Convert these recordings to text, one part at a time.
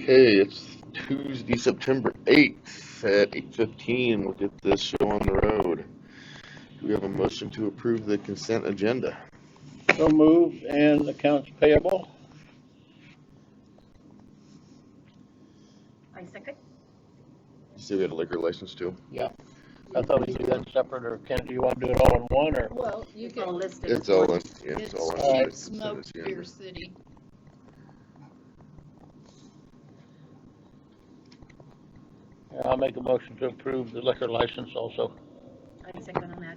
Okay, it's Tuesday, September 8th at 8:15. We'll get this show on the road. Do we have a motion to approve the consent agenda? So moved, and accounts payable. I second. You say we had a liquor license too? Yeah. I thought we'd do that separate, or do you want to do it all in one, or? Well, you can list it. It's all in, yeah, it's all in the Cheap consent smoked agenda. beer city. Yeah, I'll make a motion to approve the liquor license also. I second on that.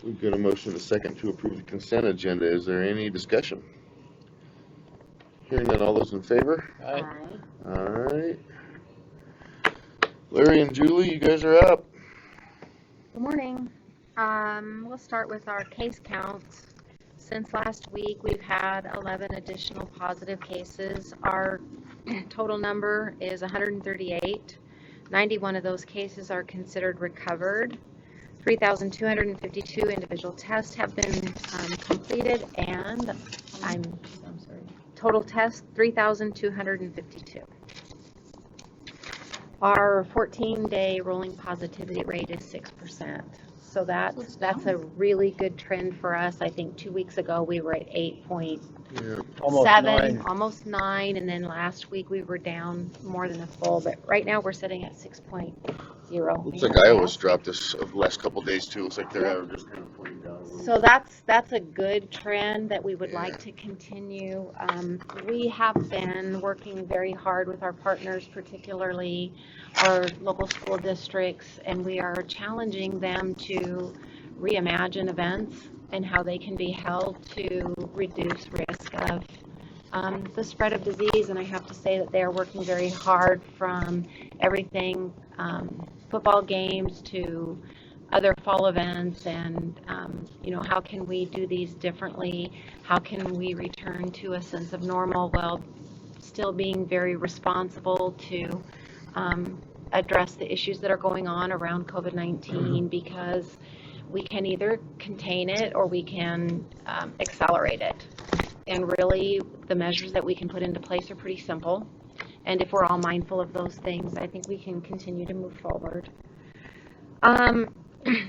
We've got a motion and a second to approve the consent agenda. Is there any discussion? Hearing none, all those in favor? Aye. All right. Larry and Julie, you guys are up. Good morning. We'll start with our case counts. Since last week, we've had 11 additional positive cases. Our total number is 138. 91 of those cases are considered recovered. 3,252 individual tests have been completed, and I'm sorry. Total tests 3,252. Our 14-day rolling positivity rate is 6%. So that's a really good trend for us. I think 2 weeks ago we were at 8.7, almost 9, and then last week we were down more than a full. But right now we're sitting at 6.0. Looks like Iowa's dropped this the last couple of days too. Looks like they're just kind of pointing down. So that's a good trend that we would like to continue. We have been working very hard with our partners, particularly our local school districts, and we are challenging them to reimagine events and how they can be held to reduce risk of the spread of disease. And I have to say that they are working very hard, from everything football games to other fall events, and how can we do these differently? How can we return to a sense of normal while still being very responsible to address the issues that are going on around COVID-19, because we can either contain it or we can accelerate it. And really, the measures that we can put into place are pretty simple. And if we're all mindful of those things, I think we can continue to move forward.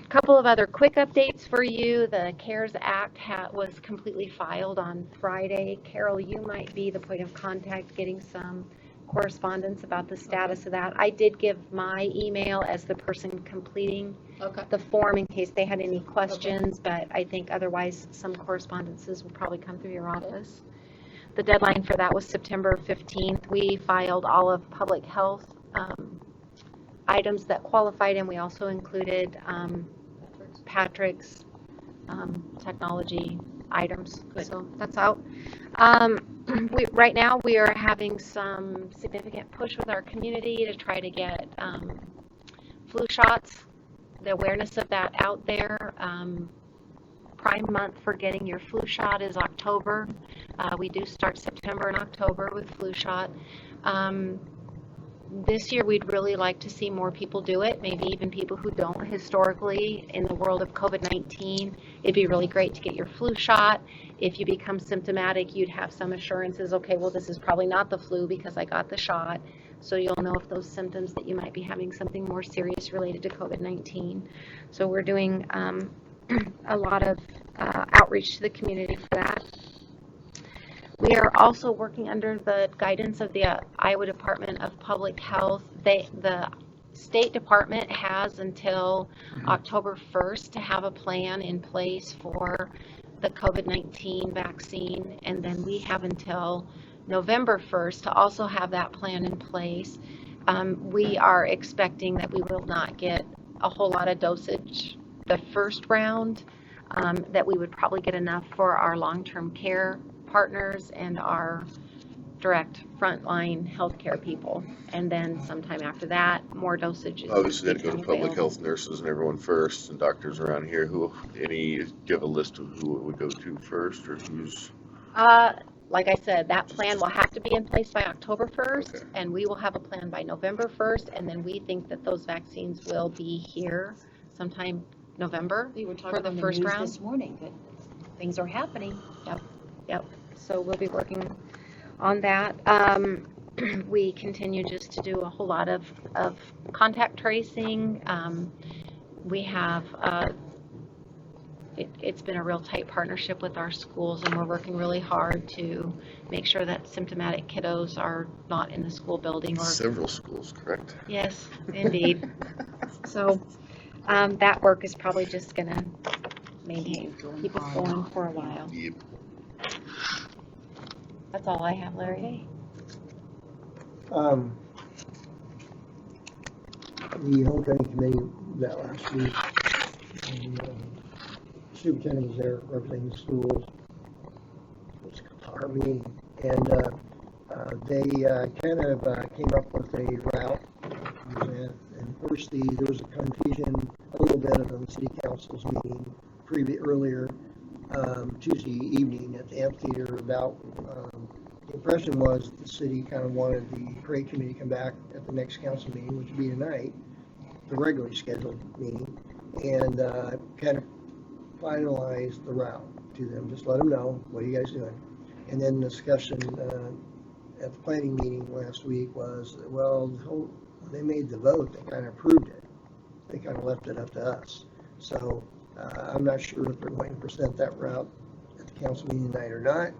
Couple of other quick updates for you. The CARES Act was completely filed on Friday. Carol, you might be the point of contact getting some correspondence about the status of that. I did give my email as the person completing the form in case they had any questions, but I think otherwise some correspondences will probably come through your office. The deadline for that was September 15th. We filed all of public health items that qualified, and we also included Patrick's technology items. Good. So that's out. Right now we are having some significant push with our community to try to get flu shots, the awareness of that out there. Prime month for getting your flu shot is October. We do start September and October with flu shot. This year we'd really like to see more people do it, maybe even people who don't historically. In the world of COVID-19, it'd be really great to get your flu shot. If you become symptomatic, you'd have some assurances, okay, well, this is probably not the flu because I got the shot. So you'll know if those symptoms that you might be having something more serious related to COVID-19. So we're doing a lot of outreach to the community for that. We are also working under the guidance of the Iowa Department of Public Health. The State Department has until October 1st to have a plan in place for the COVID-19 vaccine, and then we have until November 1st to also have that plan in place. We are expecting that we will not get a whole lot of dosage the first round, that we would probably get enough for our long-term care partners and our direct frontline healthcare people, and then sometime after that, more dosage is obviously that'd go to public available. health nurses and everyone first, and doctors around here. Do you have a list of who it would go to first, or who's? Like I said, that plan will have to be in place by October 1st, and we will have a plan by November 1st, and then we think that those vaccines will be here sometime November We were talking for the on the first news round. this morning that things are happening. Yep. So we'll be working on that. We continue just to do a whole lot of contact tracing. We have, it's been a real tight partnership with our schools, and we're working really hard to make sure that symptomatic kiddos are not in the school building. Or Several schools, correct? yes, indeed. So that work is probably just going to keep us going for a while. Yep. That's all I have, Larry. The homecoming committee met last week, and superintendent was there representing the schools. It was our meeting, and they kind of came up with a route. And first, there was a confusion a little bit of the city council's meeting earlier Tuesday evening at the amphitheater about. The impression was the city kind of wanted the parade committee to come back at the next council meeting, which would be tonight, the regularly scheduled meeting, and kind of finalize the route to them. Just let them know, what are you guys doing? And then the discussion at the planning meeting last week was, well, they made the vote, they kind of approved it. They kind of left it up to us. So I'm not sure if they're going to present that route at the council meeting tonight or not.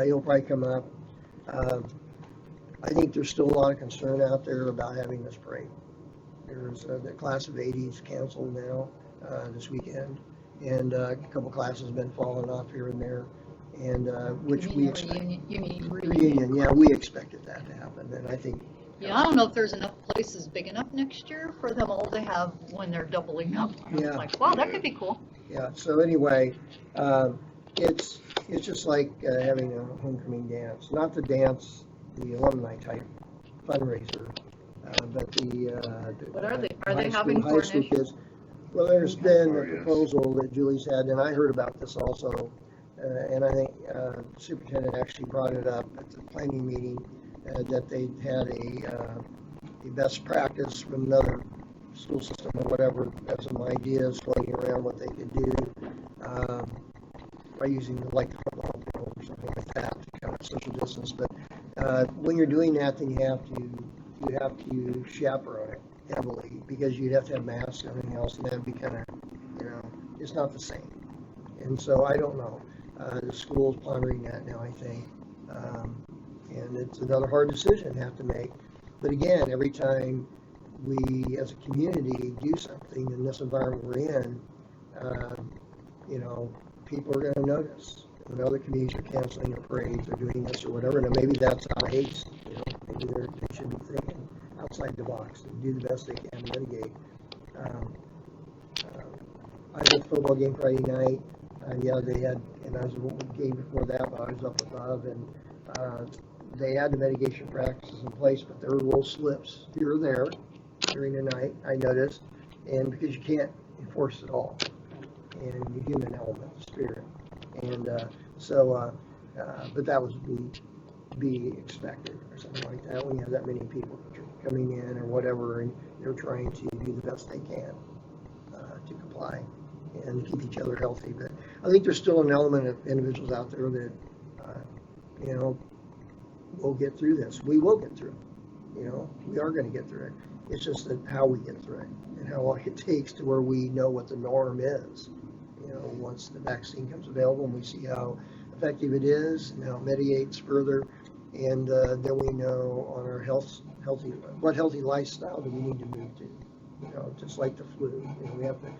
It'll probably come up. I think there's still a lot of concern out there about having this parade. There's the class of 80s canceled now this weekend, and a couple classes have been falling off here and there, and which we expect. You mean Reunion, yeah, we expected that to happen, and I think. Yeah, I don't know if there's enough places big enough next year for them all to have when they're doubling up. Yeah. It's like, wow, that could be cool. Yeah. So anyway, it's just like having a homecoming dance, not the dance, the alumni type fundraiser, but the. What are they? Are high they school- having high school coronation? kids. Well, there's been a Yes. proposal that Julie's had, and I heard about this also, and I think the superintendent actually brought it up at the planning meeting, that they had a best practice from another school system or whatever, have some ideas floating around what they could do by using the football field or something like that to kind of social distance. But when you're doing that, then you have to chaperone it heavily, because you'd have to have masks and everything else, and that'd be kind of, it's not the same. And so I don't know. The school's pondering that now, I think. And it's another hard decision to have to make. But again, every time we as a community do something in this environment we're in, people are going to notice. When other communities are canceling their parades or doing this or whatever, and maybe that's out of haste. Maybe they should be thinking outside the box and do the best they can to mitigate. I was at the football game Friday night. They had, and I was at the game before that, but I was up above, and they had the mitigation practices in place, but there were little slips here or there during the night, I noticed, and because you can't enforce it all, and the human element, the spirit, and but that was be expected or something like that when you have that many people coming in or whatever, and they're trying to do the best they can to comply and keep each other healthy. But I think there's still an element of individuals out there that we'll get through this. We will get through it. We are going to get through it. It's just that how we get through it and how long it takes to where we know what the norm is. Once the vaccine comes available and we see how effective it is and how it mitigates further, and then we know on our what healthy lifestyle do we need to move to. Just like the flu, we have to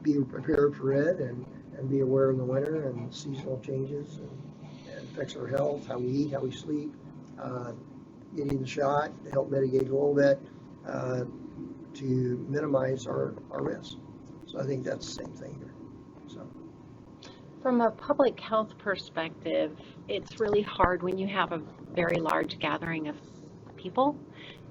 be prepared for it and be aware in the winter and seasonal changes and affects our health, how we eat, how we sleep. Getting the shot to help mitigate a little bit to minimize our risk. So I think that's the same thing here. So. From a public health perspective, it's really hard when you have a very large gathering of people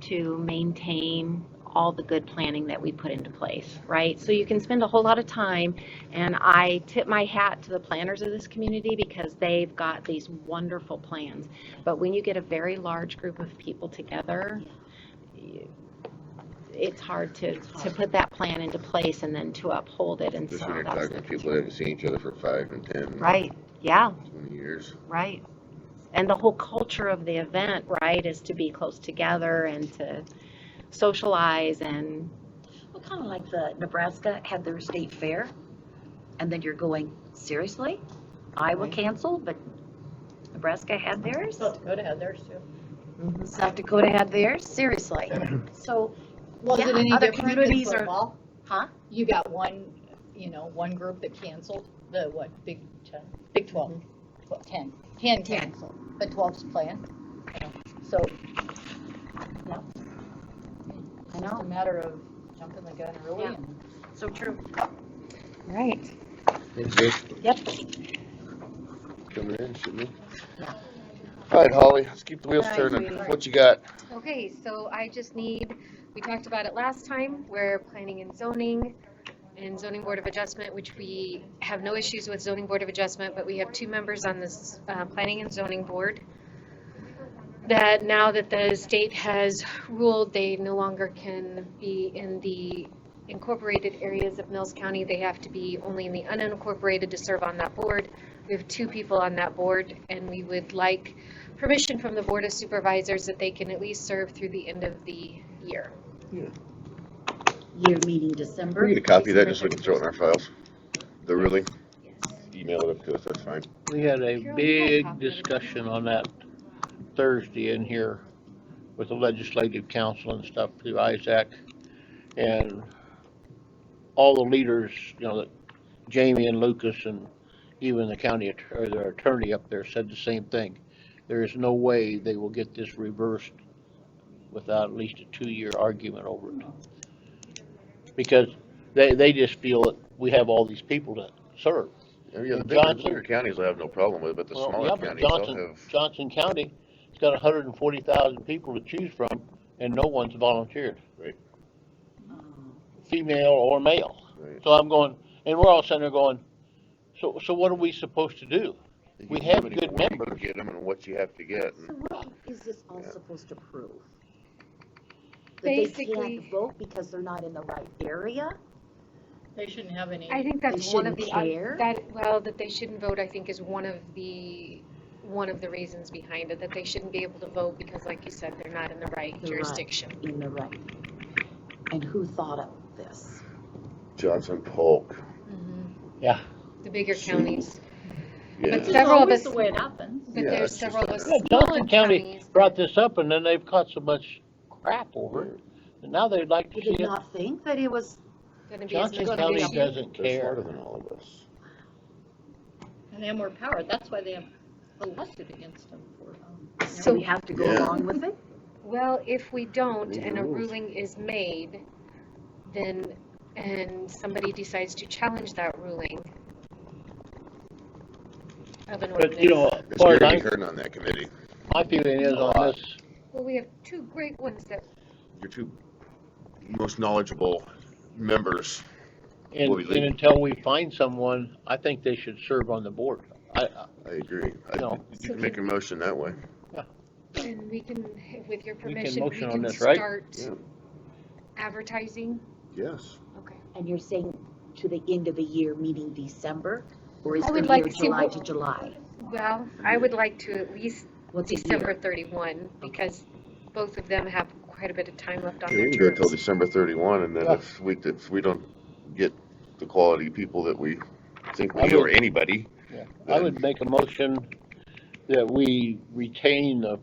to maintain all the good planning that we put into place, right? So you can spend a whole lot of time, and I tip my hat to the planners of this community because they've got these wonderful plans. But when you get a very large group of people together, it's hard to put that plan into place and then to uphold it. And Especially so when you're that's talking to people that haven't seen each other for 5 and 10, right. Yeah. 20 years. Right. And the whole culture of the event, right, is to be close together and to socialize and, Well, kind of like the Nebraska had their state fair, and then you're going, seriously? Iowa canceled, but Nebraska had theirs? South Dakota had theirs too. South Dakota had theirs? Seriously? So, Was yeah, it any other different than communities are, football? huh? You got one, one group that canceled, the what, Big 10, Big 12, 10. 10 canceled, but 12's playing. So, Yeah. it's just a matter of jumping the gun early Yeah. and So true. right. Yep. Coming in, shouldn't we? Yeah. All right, Holly, let's keep the wheels All right, turning. sweetie. What you got? Okay, so I just need, we talked about it last time, where planning and zoning board of adjustment, which we have no issues with zoning board of adjustment, but we have 2 members on this planning and zoning board that now that the state has ruled they no longer can be in the incorporated areas of Mills County, they have to be only in the unincorporated to serve on that board. We have 2 people on that board, and we would like permission from the Board of Supervisors that they can at least serve through the end of the year. Year meeting We December. need a copy of that just so we can throw it in our files. The ruling, Yes. email it up to us, that's fine. We had a Carol, you have a big copy of it. discussion on that Thursday in here with the legislative council and stuff through Isaac. And all the leaders, that Jamie and Lucas and even the county, or their attorney up there said the same thing. There is no way they will get this reversed without at least a 2-year argument over it. Because they just feel that we have all these people to serve. Yeah, the Johnson- bigger counties will have no problem with it, but the Well, smaller yeah, but counties will have. Johnson County, it's got 140,000 people to choose from, and no one's volunteered. Right. Female or male. Right. So I'm going, and we're all sitting there going, so what are we supposed to do? They We give you have how many good more you can members. Get them and what you have to get. So what is this all Yeah. supposed to prove? That they Basically- can't vote because they're not in the right area? they shouldn't have any. I think that's They one of the, shouldn't care? that they shouldn't vote, I think, is one of the reasons behind it, that they shouldn't be able to vote because, like you said, they're not in the right They're right. jurisdiction. In the right. And who thought of this? Johnson Polk. Yeah. The bigger Shoot. counties. Yeah. But It's several of always us, the way it happens. but Yeah, there's it's just several of us Yeah, smaller Johnson County counties brought that- this up, and then they've caught so much crap over it. And now they'd like to Did see they it. not think that it was, gonna be as Johnson much County of an issue. doesn't They're smarter care. than all of us. And they have more power. That's why they have a lawsuit against them for, so we have to go Yeah. along with it? Well, if we don't These and a rules. ruling is made, then, and somebody decides to challenge that ruling of an But, as It's far as Gary Hearn on that committee. my feeling is on this, Well, we have 2 great ones that, Your 2 most knowledgeable members. and Will be legal. until we find someone, I think they should serve on the board. I agree. No. You can make a motion that way. and we can, with your We can permission, we motion on can this, right? start Yeah. advertising. Yes. Okay. And you're saying to the end of the year, meaning December? Or is I it would the like year to see July what- to July? Well, I would like to at least What's a year? December 31, because both of them have quite a bit of time left on We their can go till terms. December 31, and then Yeah. if we don't get the quality people that we think I we, or would- anybody, Yeah, I would make a motion that we retain the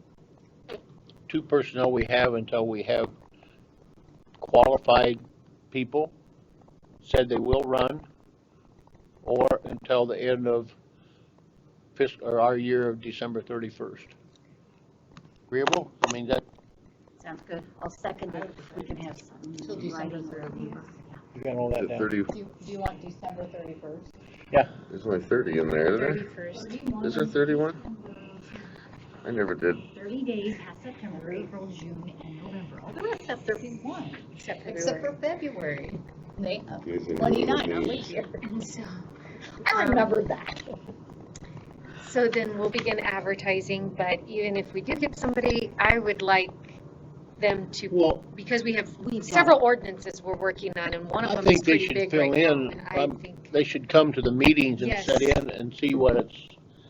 2 personnel we have until we have qualified people, said they will run, or until the end of or our year of December 31st. Agreeable? I mean, that, Sounds good. I'll second it if we can have some Till December writing or 30th. you got all that the down. 30, do you want December 31st? there's only 30 in there, isn't there? 31st. Is there 31? I never did. 30 days, past September, April, June, and November. All the rest have 31. Except Except for February. February. They, Guys, they know 29, what our it leap means. year. So, I remember that. so then we'll begin advertising, but even if we do get somebody, I would like them to, Well, because we have We've got several ordinances we're working on, and one of I them is think they pretty should big fill right now. in, And I think, they should come to the meetings and Yes. sit in and see what it's,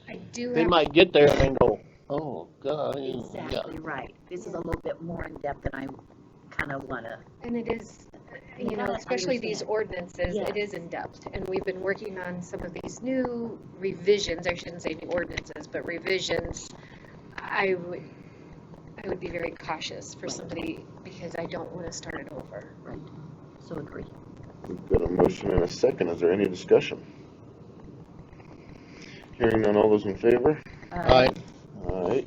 I do they have, might get there and then go, Oh, God. Yeah. Exactly right. This is a little bit more in depth than I kind of want to. And it is, You you know, gotta especially these understand. ordinances, it Yes. is in depth. And we've been working on some of these new revisions, I shouldn't say new ordinances, but revisions. I would be very cautious for somebody because I don't want to start it over. Right. So agree. We've got a motion and a second. Is there any discussion? Hearing none, all those in favor? Aye. Aye.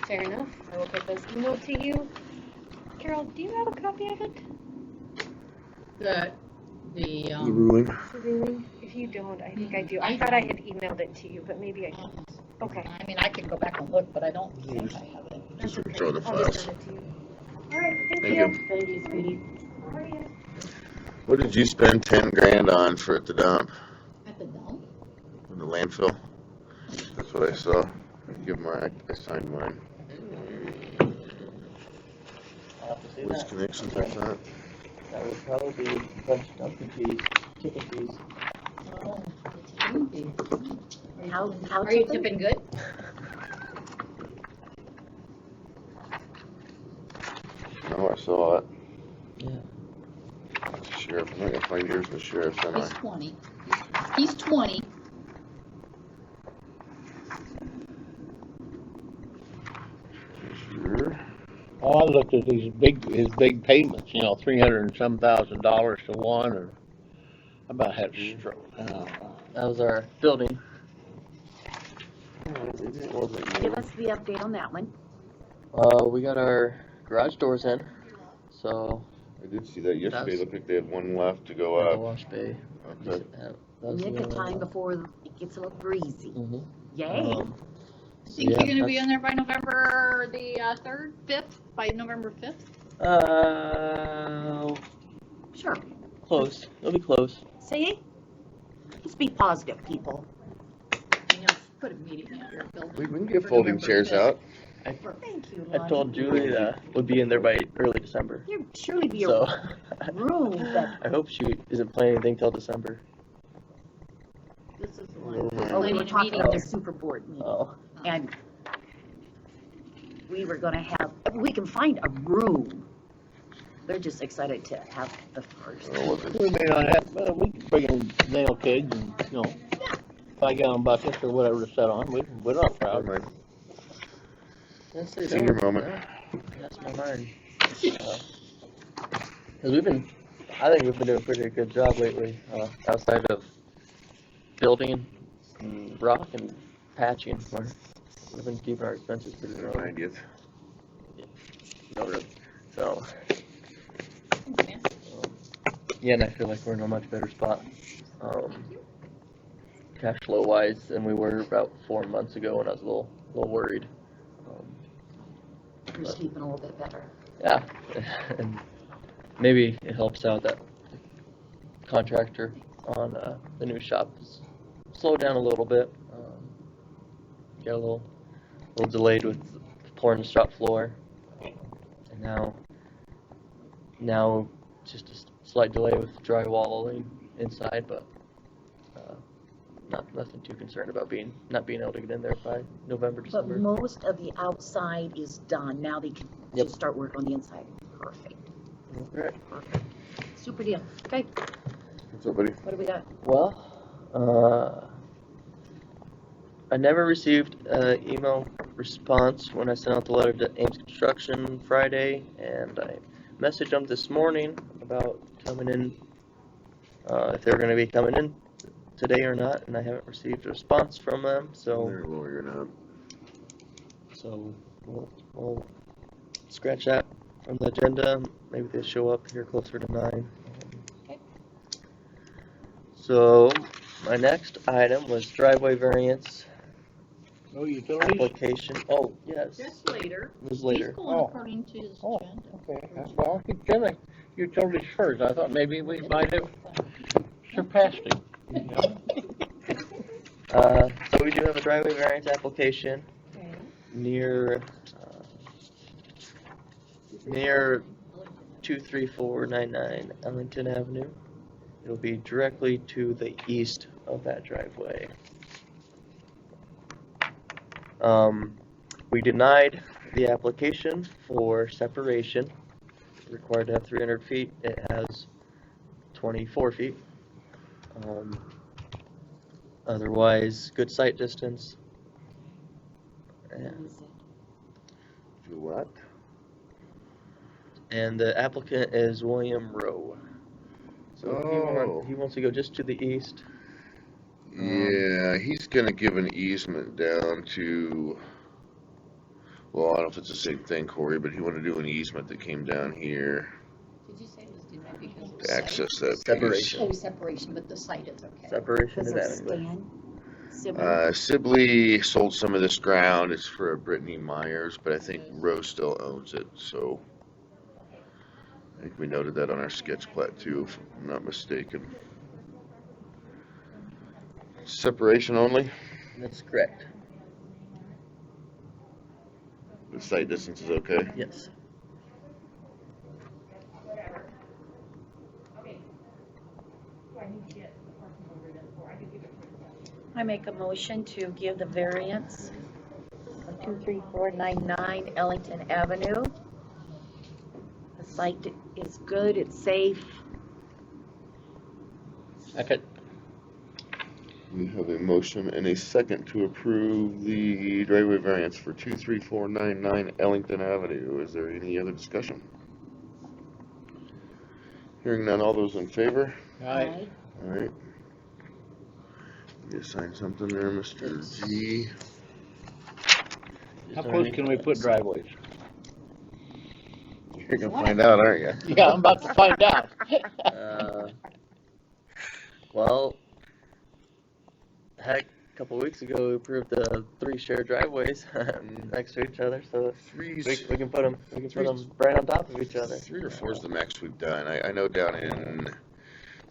Fair enough. I will get those emailed to you. Carol, do you have a copy of it? The The ruling. The ruling? If you don't, I think I do. I I thought I don't. had emailed it to you, but maybe I didn't. Okay. I mean, I can go back and look, but I don't think I have it. Just throw the I'll just files. send it to you. All right, thank Thank you. you. Thank you, sweetie. What did you spend 10 grand on for it to dump At the dump? in the landfill? That's what I saw. Give mine. I signed mine. I'll have to see Which that. connections I thought? That would probably be a bunch of dumping fees, tipping fees. Oh, the tipping fee. How Are you tipping? tipping good? No, I saw it. Yeah. Sheriff. I'm not gonna find yours in the sheriff's, am He's I? 20. He's 20. Sure. Oh, I looked at his big payments, you know, $300 and some thousand to one, and I about had a stroke. That was our building. Give us the update on that one. We got our garage doors in, so I did see that yesterday. That's- Looked like they had one left to go the up. wash bay. Okay. That was the Nick of only time one. before it gets a little breezy. Mhm. Yay. Think Yeah, you're gonna be that's- in there by November the 3rd, 5th? By November 5th? Sure. Close. It'll be close. See? Just be positive, people. And you'll put a meeting at your building. We can get for folding November chairs 5th. out. Thank you, I Lonnie. told Julie that would be in there by early December. There'd surely be So a room that, I hope she isn't planning anything till December. This is the Oh, one. we were Planning a talking meeting. about the super board meeting. Oh. And we were gonna have, we can find a room. They're just excited to have the first. Oh, was it? We may not have, well, we can bring in nail kegs and, you know, 5-gallon buckets or whatever to set on. We're not Never proud. mind. Yes, they Senior don't. moment. Yeah, that's my mind. Because I think we've been doing a pretty good job lately, outside of building and rock and patching. We've been keeping our expenses pretty low. 90th. So, Okay. yeah, and I feel like we're in a much better spot, cash flow wise than we were about 4 months ago when I was a little worried. You're sleeping a little bit better. Yeah, and maybe it helps out that the contractor on the new shop has slowed down a little bit. Got a little delayed with pouring the shop floor, and now just a slight delay with drywalling inside, but nothing too concerned about not being able to get in there by November, But December. most of the outside is done. Now they can Yep. just start work on the inside. Perfect. Right. Perfect. Super deal. Okay, What's up, buddy? what do we got? Well, I never received an email response when I sent out the letter to Ames Construction Friday, and I messaged them this morning about coming in, if they were going to be coming in today or not, and I haven't received a response from them, so They're lawyering up. we'll scratch that from the agenda. Maybe they'll show up here closer to 9. Okay. So my next item was driveway variance No utilities? application. Oh, yes, That's later. it was later. He's going Oh. according to his Oh, agenda. okay. Well, he did like utilities first. I thought maybe we might have surpassed him. You know? So we do have a driveway variance application near 23499 Ellington Avenue. It'll be directly to the east of that driveway. We denied the application for separation. Required to have 300 feet. It has 24 feet. Otherwise, good sight distance. Do what? And the applicant is William Rowe. So he wants to go just to the east. Yeah, he's gonna give an easement down to, well, I don't know if it's the same thing, Corey, but he wanted to do an easement that came down here Did you say it was denied because of the to site? access that piece. Separation. Oh, separation, but the site is okay. Separation Does is it avenue. stand? Sibley? Sibley sold some of this ground. It's for a Brittany Myers, but I think Rowe still owns it, so I think we noted that on our sketch plat too, if I'm not mistaken. Separation only? That's correct. The sight distance is okay? Yes. I make a motion to give the variance of 23499 Ellington Avenue. The site is good, it's safe. Second. We have a motion and a second to approve the driveway variance for 23499 Ellington Avenue. Is there any other discussion? Hearing none, all those in favor? Aye. All right. You sign something there, Mr. G. How close can we put driveways? You're gonna find out, aren't you? Yeah, I'm about to find out. Well, heck, a couple weeks ago we approved the 3 shared driveways next to each other, so we can put them right on top of each other. 3 or 4 is the max we've done. I know down in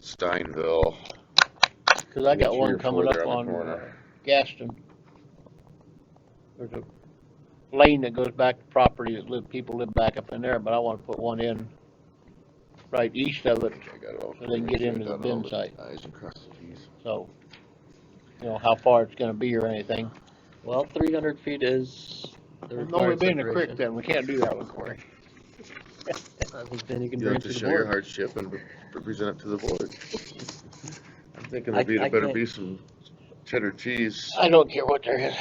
Steinville. Cause I got 3 one or 4 coming up there on the on corner. Gaston. There's a lane that goes back to property that people live back up in there, but I wanna put one in right east of it, I got it all. So they can get into the Done bin all the site. I's and crossed the T's. so, you know, how far it's gonna be or anything. Well, 300 feet is the No, we're required being a separation. creek then, we can't do that with Corey. I think then you can You bring have it to to show the your board. hardship and present it to the board. I'm thinking I there better can't- be some cheddar cheese I don't care what there is.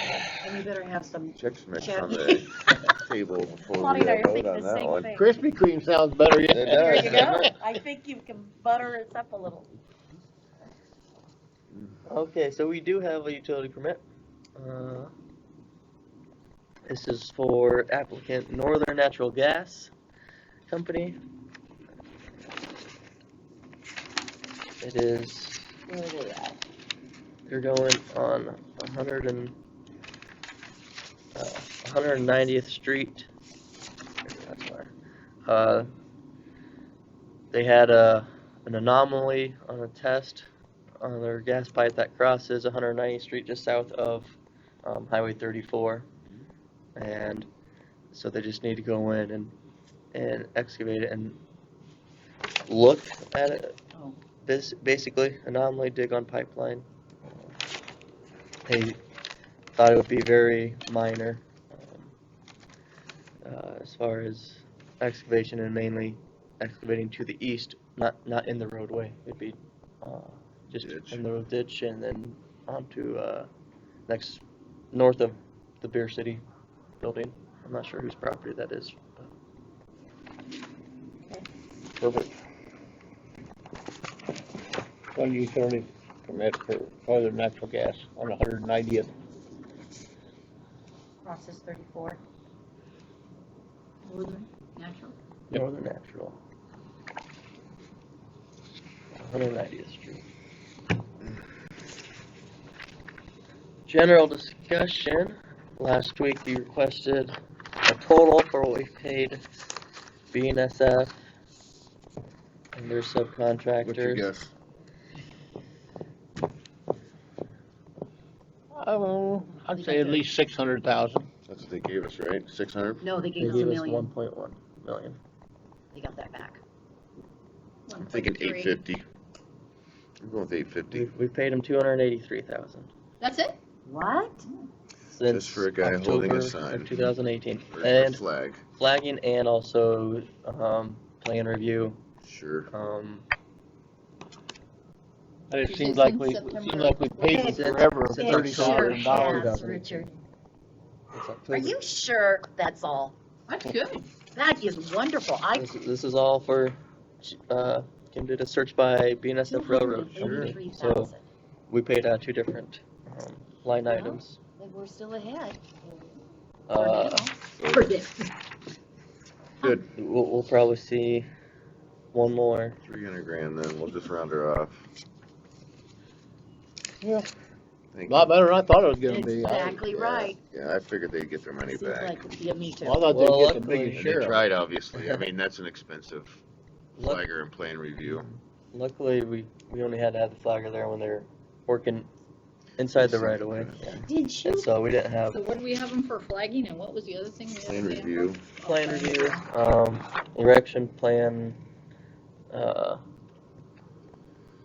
And you better have some, Chex Mix Cheddar. on the table before Lonnie we and I are vote thinking on the that same one. thing. Krispy Kreme sounds better yet. It There does, you doesn't go. it? I think you can butter us up a little. Okay, so we do have a utility permit. This is for applicant Northern Natural Gas Company. It is, Where are they at? they're going on 190th Street. That's fine. They had an anomaly on a test on their gas pipe that crosses 190th Street just south of Highway 34, and so they just need to go in and excavate it and look at it. Oh. This basically anomaly, dig on pipeline. They thought it would be very minor as far as excavation, and mainly excavating to the east, not in the roadway. It'd be just Ditch. in the ditch and then onto next north of the Beer City building. I'm not sure whose property that is. Perfect. One utility permit for Northern Natural Gas on 190th. Process 34. Northern Natural? Yep. Northern Natural. 190th Street. General discussion. Last week we requested a total for what we paid BNSF and their What's your subcontractors. guess? I'd say at least 600,000. That's what they gave us, right? 600? No, they They gave us a gave us million. 1.1 million. They got that back. I'm thinking 850. I'm going with 850. We paid them 283,000. That's it? What? since Just for a guy holding a October sign. of 2018. Or a And flag. flagging and also plan review. Sure. And it Did seems you like think we, September? paid It- them forever, Since It sure $30,000. has, Richard. It's Are October. you sure that's all? That's good. That is wonderful. This is all for, Kim did a search by BNSF Railroad Company. So 283,000. we paid out 2 different line Well, items. And we're still ahead. Uh, For this. Good. we'll probably see one more. 300 grand then. We'll just round her off. Yeah. Thank A lot you. better than I thought it was gonna be. Exactly right. Yeah, I figured they'd get their money Seems back. like, yeah, me too. Well, I thought Well, they'd get the luckily- biggest And they share. tried, obviously. I mean, that's an expensive Luck- flagger and plan review. Luckily, we only had to have the flagger there when they're working inside the right of way. Did you? And so we didn't have So what do we have them for flagging, and what was the other thing we had Plan to pay 'em review. for? plan review, erection plan,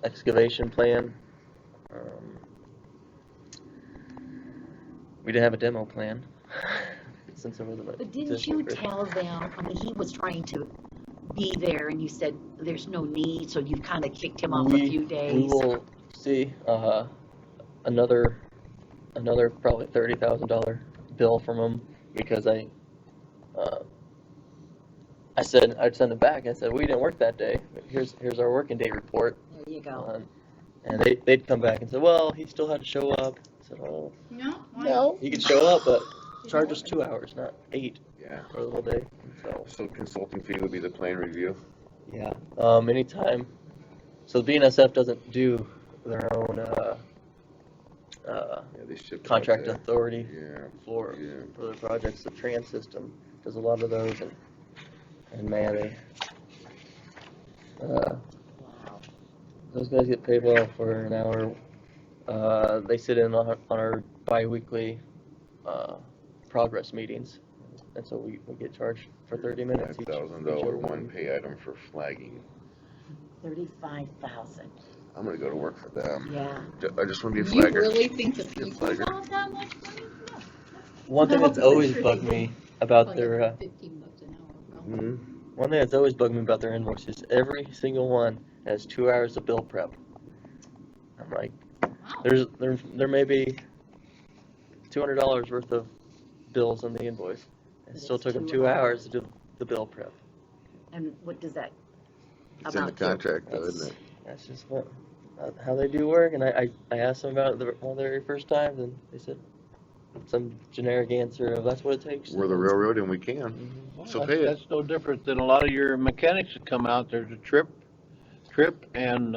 excavation plan. We didn't have a demo plan since it wasn't. But didn't you tell them, I mean, he was trying to be there and you said there's no need, so you kind of kicked him off a few We days? will see another probably $30,000 bill from him because I said I'd send it back. I said we didn't work that day. Here's our working day report. There you go. And they'd come back and say, well, he still had to show up. I said, oh, No? Why? No, he could show up, but charge us 2 hours, not 8 Yeah. for the whole day. So So consulting fee would be the plan review. yeah, anytime. So the BNSF doesn't do their own Yeah, they ship out contract there. authority Yeah. for Yeah. the projects. The trans system does a lot of those, and man, those guys get paid well for an hour. They sit in on our bi-weekly progress meetings, and so we get charged for 30 minutes each. $5,000 one pay item for flagging. 35,000. I'm gonna go to work for them. Yeah. I just want to be a You flagger. really think the people flagger. want that much money? No. One thing that's always bugged me about Oh, their yeah, $15 an hour. Well, Mhm. one thing that's always bugged me about their invoices, every single one has 2 hours of bill prep. I'm like, Wow. there may be $200 worth of bills on the invoice. It But still it's took them 2 2 hours to do the bill prep. And what does that It's in the amount to? contract though, isn't it? That's just how they do work. And I asked them about it one of the very first times, and they said some generic answer of that's what it takes. We're the railroad and we can. Mhm. So that's, pay it. that's no different than a lot of your mechanics that come out. There's a trip and,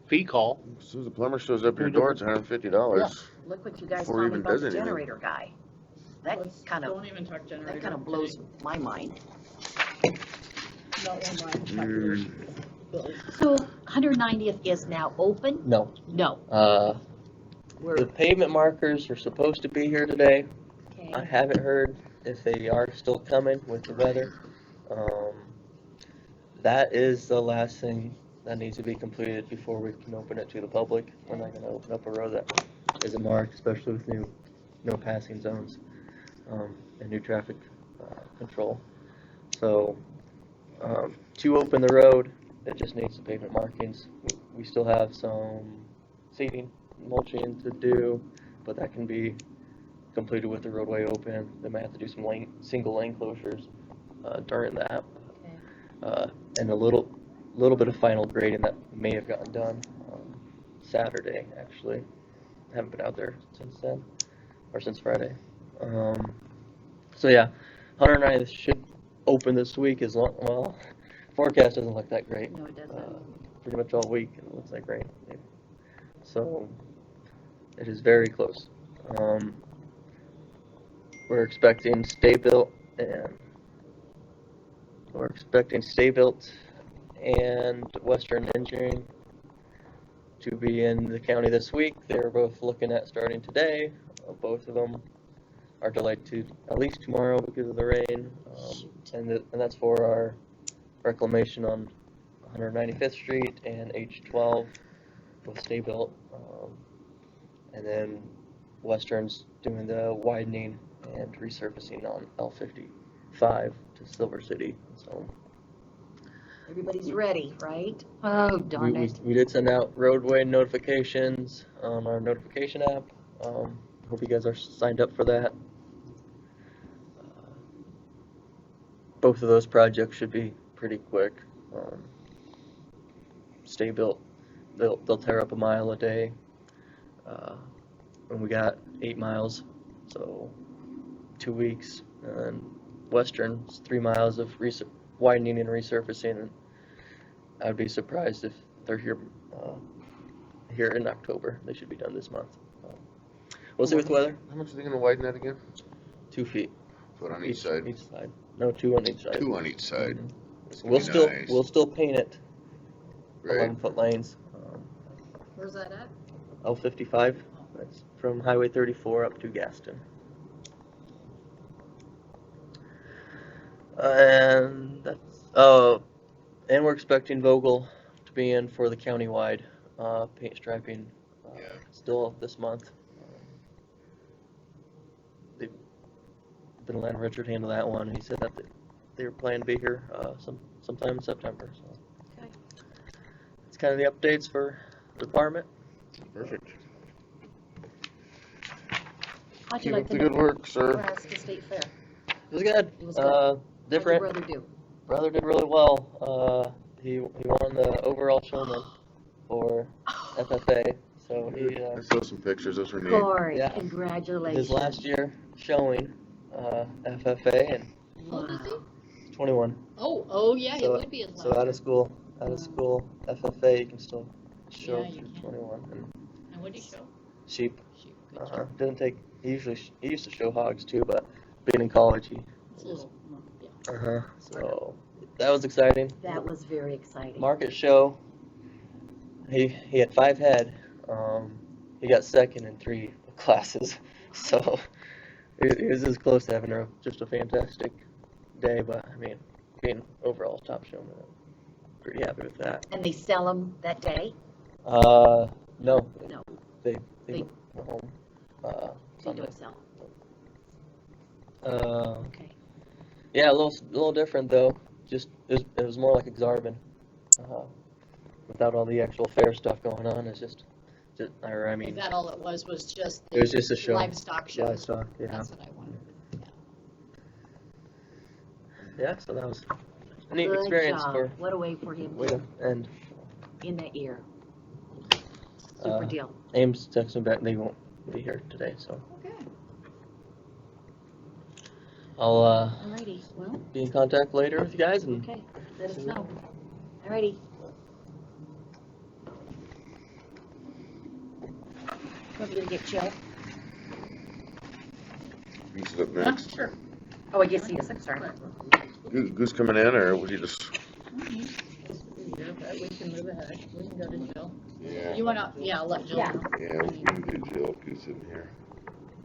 fee call. As soon as the plumber shows up your door, it's $150. Look what you guys Before told he me even about does the anything. generator guy. That kind of, Don't even talk generator. that kind of blows my mind. Not one of my Mm. bills. So 190th is now open? No. No. The pavement markers are supposed to be here today. Okay. I haven't heard if they are still coming with the weather. That is the last thing that needs to be completed before we can open it to the public. We're not gonna open up a road that isn't marked, especially with no passing zones, and new traffic, control. So, to open the road, it just needs the pavement markings. We still have some seeding, mulching to do, but that can be completed with the roadway open. They might have to do some single lane closures during that, and a little bit of final grading that may have gotten done Saturday. Actually, I haven't been out there since then, or since Friday. So yeah, 109th should open this week as long. Well, forecast doesn't look that great. No, it doesn't. Pretty much all week, it looks like rain. So it is very close. We're expecting Stay Built and Western Engineering to be in the county this week. They're both looking at starting today. Both of them are delayed to at least tomorrow because of the rain, and that's for our reclamation on 195th Street and H12 with Stay Built, and then Western's doing the widening and resurfacing on L55 to Silver City. So Everybody's ready, right? Oh, darn it. we did send out roadway notifications on our notification app. Hope you guys are signed up for that. Both of those projects should be pretty quick. Stay built. They'll tear up a mile a day. And we got 8 miles, so 2 weeks. And Western's 3 miles of widening and resurfacing. And I'd be surprised if they're here in October. They should be done this month. We'll see with weather. How much are they gonna widen that again? 2 feet. Foot on each side? Each side. No, 2 on each side. 2 on each side. Mhm. That's gonna be nice. We'll still paint it. Right. 11-foot lanes. Where's that at? L55. That's from Highway 34 up to Gaston. And that's and we're expecting Vogel to be in for the countywide paint striping Yeah. still this month. They've been letting Richard handle that one. He said that they were planning to be here sometime in September. So Okay. it's kind of the updates for the department. Perfect. How'd you Keep like up the the good work, sir. Nebraska State Fair? It was good. It was good. Different. How'd your brother do? Brother did really well. He won the overall showman for FFA. So he I saw some pictures, those were neat. Corey, Yeah. congratulations. his last year showing FFA and How old is he? 21. Oh, yeah, it So- would be his So last. out of school FFA you can still show Yeah, you through can. 21 and And what did he show? sheep. Shoot, good job. Doesn't take. He used to show hogs too, but being in college he. It's a little, yeah. So that was exciting. That was very exciting. Market show. He had 5 head. He got second in 3 classes, so it was as close to having just a fantastic day. But I mean, being overall top showman, I'm pretty happy with that. And they sell them that day? No, No. they They- went home They Sunday. don't sell 'em. Okay. Yeah, a little different though. Just it was more like Exarban, without all the actual fair stuff going on. It's just or I Is mean, that all it was just it was just a show. livestock shows? Livestock, yeah. That's what I wanted. Yeah, so that was a neat Good experience job. for What a way for him way to, to end. in the ear. Super deal. Ames texted me back. They won't be here today, so Okay. I'll Alrighty, well, be in contact later with you guys and okay, let us know. Alrighty. Want me to get Jill? He's up next. Sure. Oh, I guess he is, I'm sorry. Goose coming in, or was he just? We can move ahead. We can go to Jill. Yeah. You wanna, yeah, I'll let Jill Yeah. know. Yeah, we can do Jill, Goose in here.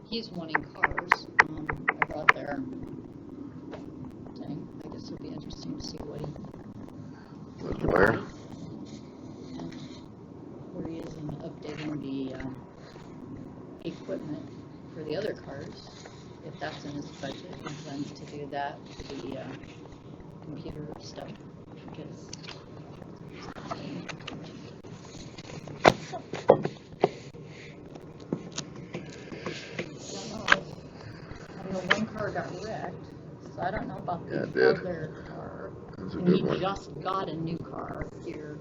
He's wanting cars. I brought their thing. I guess it'll be interesting to see what Where? where he is in updating the equipment for the other cars. If that's in his budget, he plans to do that, the computer stuff, because I know one car got wrecked, so I don't know about Yeah, the it did. other car. That's a And he good one. just got a new car here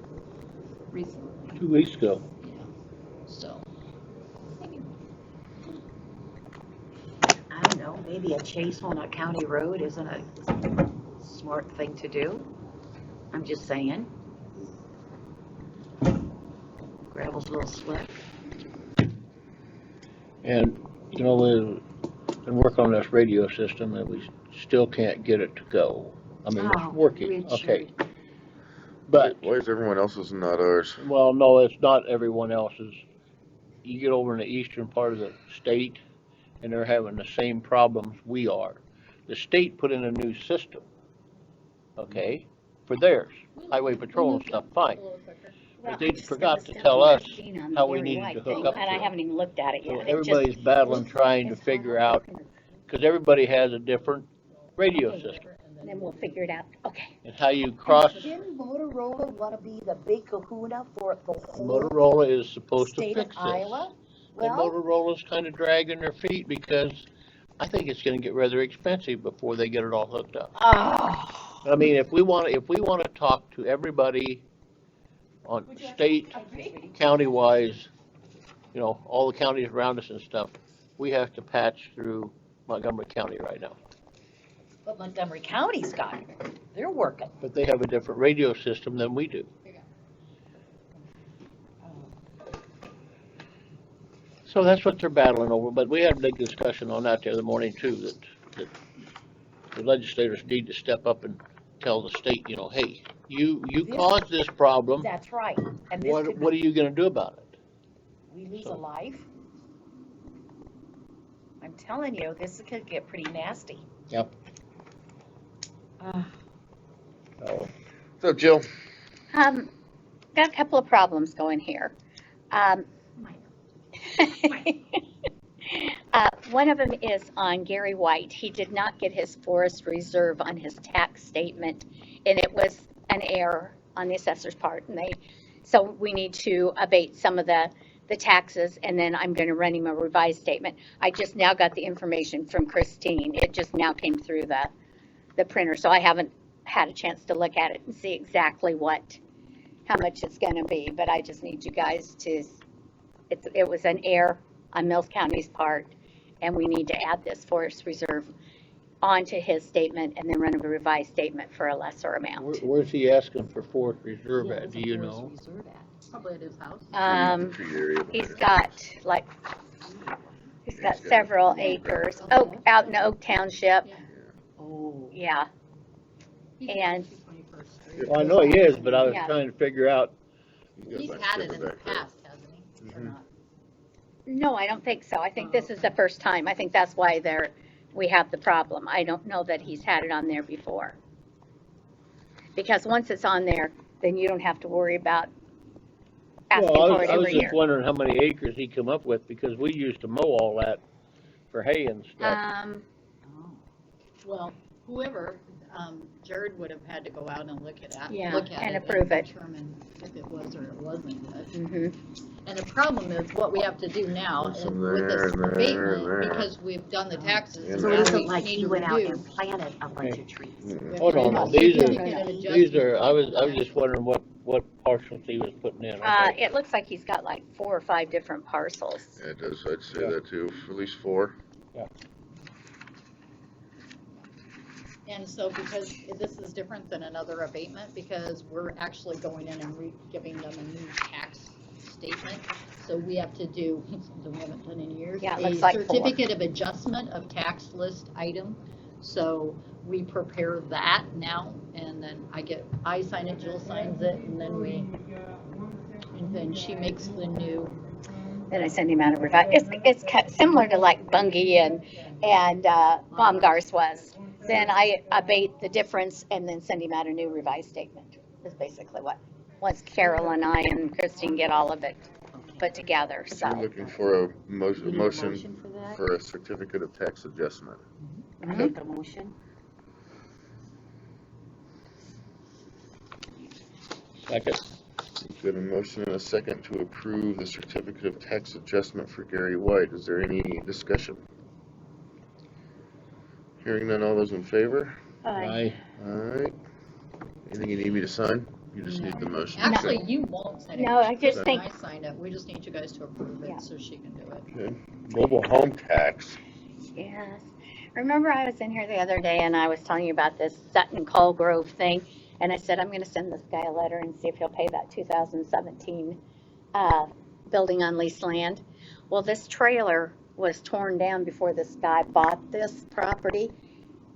recently, 2 weeks ago. yeah, so. I don't know, maybe a chase on a county road isn't a smart thing to do. I'm just saying. Gravel's a little slick. And, you know, we've been working on this radio system and we still can't get it to go. I mean, Oh, it's working, Richard. okay. But, Why is everyone else's and not ours? well, no, it's not everyone else's. You get over in the eastern part of the state and they're having the same problems we are. The state put in a new system, okay, for theirs, highway patrol and stuff, fine. Well, they I just forgot got to stuff tell from us Christine on the how we Gary needed White to hook thing, up and to I it. haven't even looked at it So yet. everybody's battling, trying to figure out, because everybody has a different radio system, And then we'll figure it out. Okay. and how you cross. Didn't Motorola want to be the big kahuna for the whole Motorola is supposed to state of fix this. Iowa? And Well, Motorola's kind of dragging their feet because I think it's gonna get rather expensive before they get it all hooked up. oh. I mean, if we wanna talk to everybody on state, county-wise, you know, all the counties around us and stuff, we have to patch through Montgomery County right now. But Montgomery County's got it. They're working. But they have a different radio system than we do. So that's what they're battling over, but we had a big discussion on that the other morning too, that the legislators need to step up and tell the state, you know, hey, you caused this problem, That's right. And this could what are be, you gonna do about it? we lose a so- life. I'm telling you, this could get pretty nasty. Yep. Ah. So Jill, Got a couple of problems going here. One of them is on Gary White. He did not get his forest reserve on his tax statement, and it was an error on the assessor's part. So we need to abate some of the taxes, and then I'm going to run him a revised statement. I just now got the information from Christine. It just now came through the printer, so I haven't had a chance to look at it and see exactly how much it's going to be, but I just need you guys to, it was an error on Mills County's part, and we need to add this forest reserve onto his statement and then run a revised statement for a lesser amount. Where's he asking for forest reserve at, do you know? Probably at his house. tree area. He's got several acres, out in Oak Township, Oh. yeah. And- Well, I know he is, but I was Yeah. trying to figure out, He's had it in the past, hasn't he? Or Mhm. not? No, I don't think so. I think this is the first time. I think that's why we have the problem. I don't know that he's had it on there before. Because once it's on there, then you don't have to worry about asking well, for it I was every year. just wondering how many acres he come up with, because we used to mow all that for hay and stuff. Well, whoever, Jared would have had to go out and look at Yeah, look at and it approve it. determine if it was or it wasn't good. Mhm. And the problem is, what we have to do now is Some with there, this and there, and abatement, there. because we've done the taxes, And and So there. now it isn't we like need he to went out review. and planted a bunch of trees. Mm-mm. Oh, no, no, We these have to are, make an these adjustment. are, I was just wondering what parcels he was putting in. Okay. It looks like he's got like 4 or 5 different parcels. Yeah, it does, I'd say Yeah. that too, at least 4. And so because this is different than another abatement, because we're actually going in and giving them a new tax statement. So we have to do, something we haven't done in years. Yeah, it looks like A 4. certificate of adjustment of tax list item. So we prepare that now, and then I sign it, Jill signs it, and then she makes the new. Then I send him out a revised. It's similar to like Bungie and Baumgart's was. Then I abate the difference and then send him out a new revised statement. Is basically what. Once Carol and I and Christine get all of it put together. So So you're looking for a We need a motion for that? for a certificate of tax adjustment. I make a motion. Second. We have a motion and a second to approve the certificate of tax adjustment for Gary White. Is there any discussion? Hearing none, all those in favor? Aye. Alright. Anything you need me to sign? You just need the motion. Actually, you won't sign it. No, I just Kristen think- and I signed it. We just need you guys to approve Yeah. it so she can do it. Okay. Mobile home tax. yes. Remember I was in here the other day and I was telling you about this Sutton Colgrove thing. And I said, I'm going to send this guy a letter and see if he'll pay that 2017 building on leased land. Well, this trailer was torn down before this guy bought this property.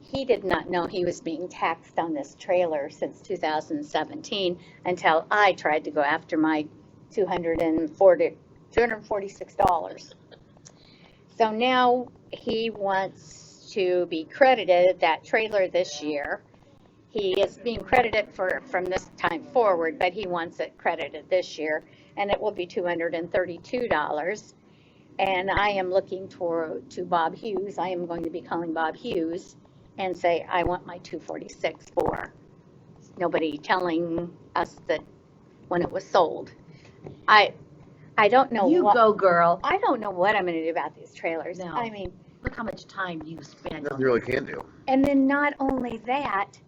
He did not know he was being taxed on this trailer since 2017 until I tried to go after my $246. So now he wants to be credited that trailer this year. he is being credited from this time forward, but he wants it credited this year, and it will be $232. And I am looking to Bob Hughes. I am going to be calling Bob Hughes and say, I want my 246 for. Nobody telling us that when it was sold. I don't know You what, go, girl. I don't know what I'm gonna do about these trailers. No. I mean, Look how much time you spent Nothing on you really can do. and then not only that,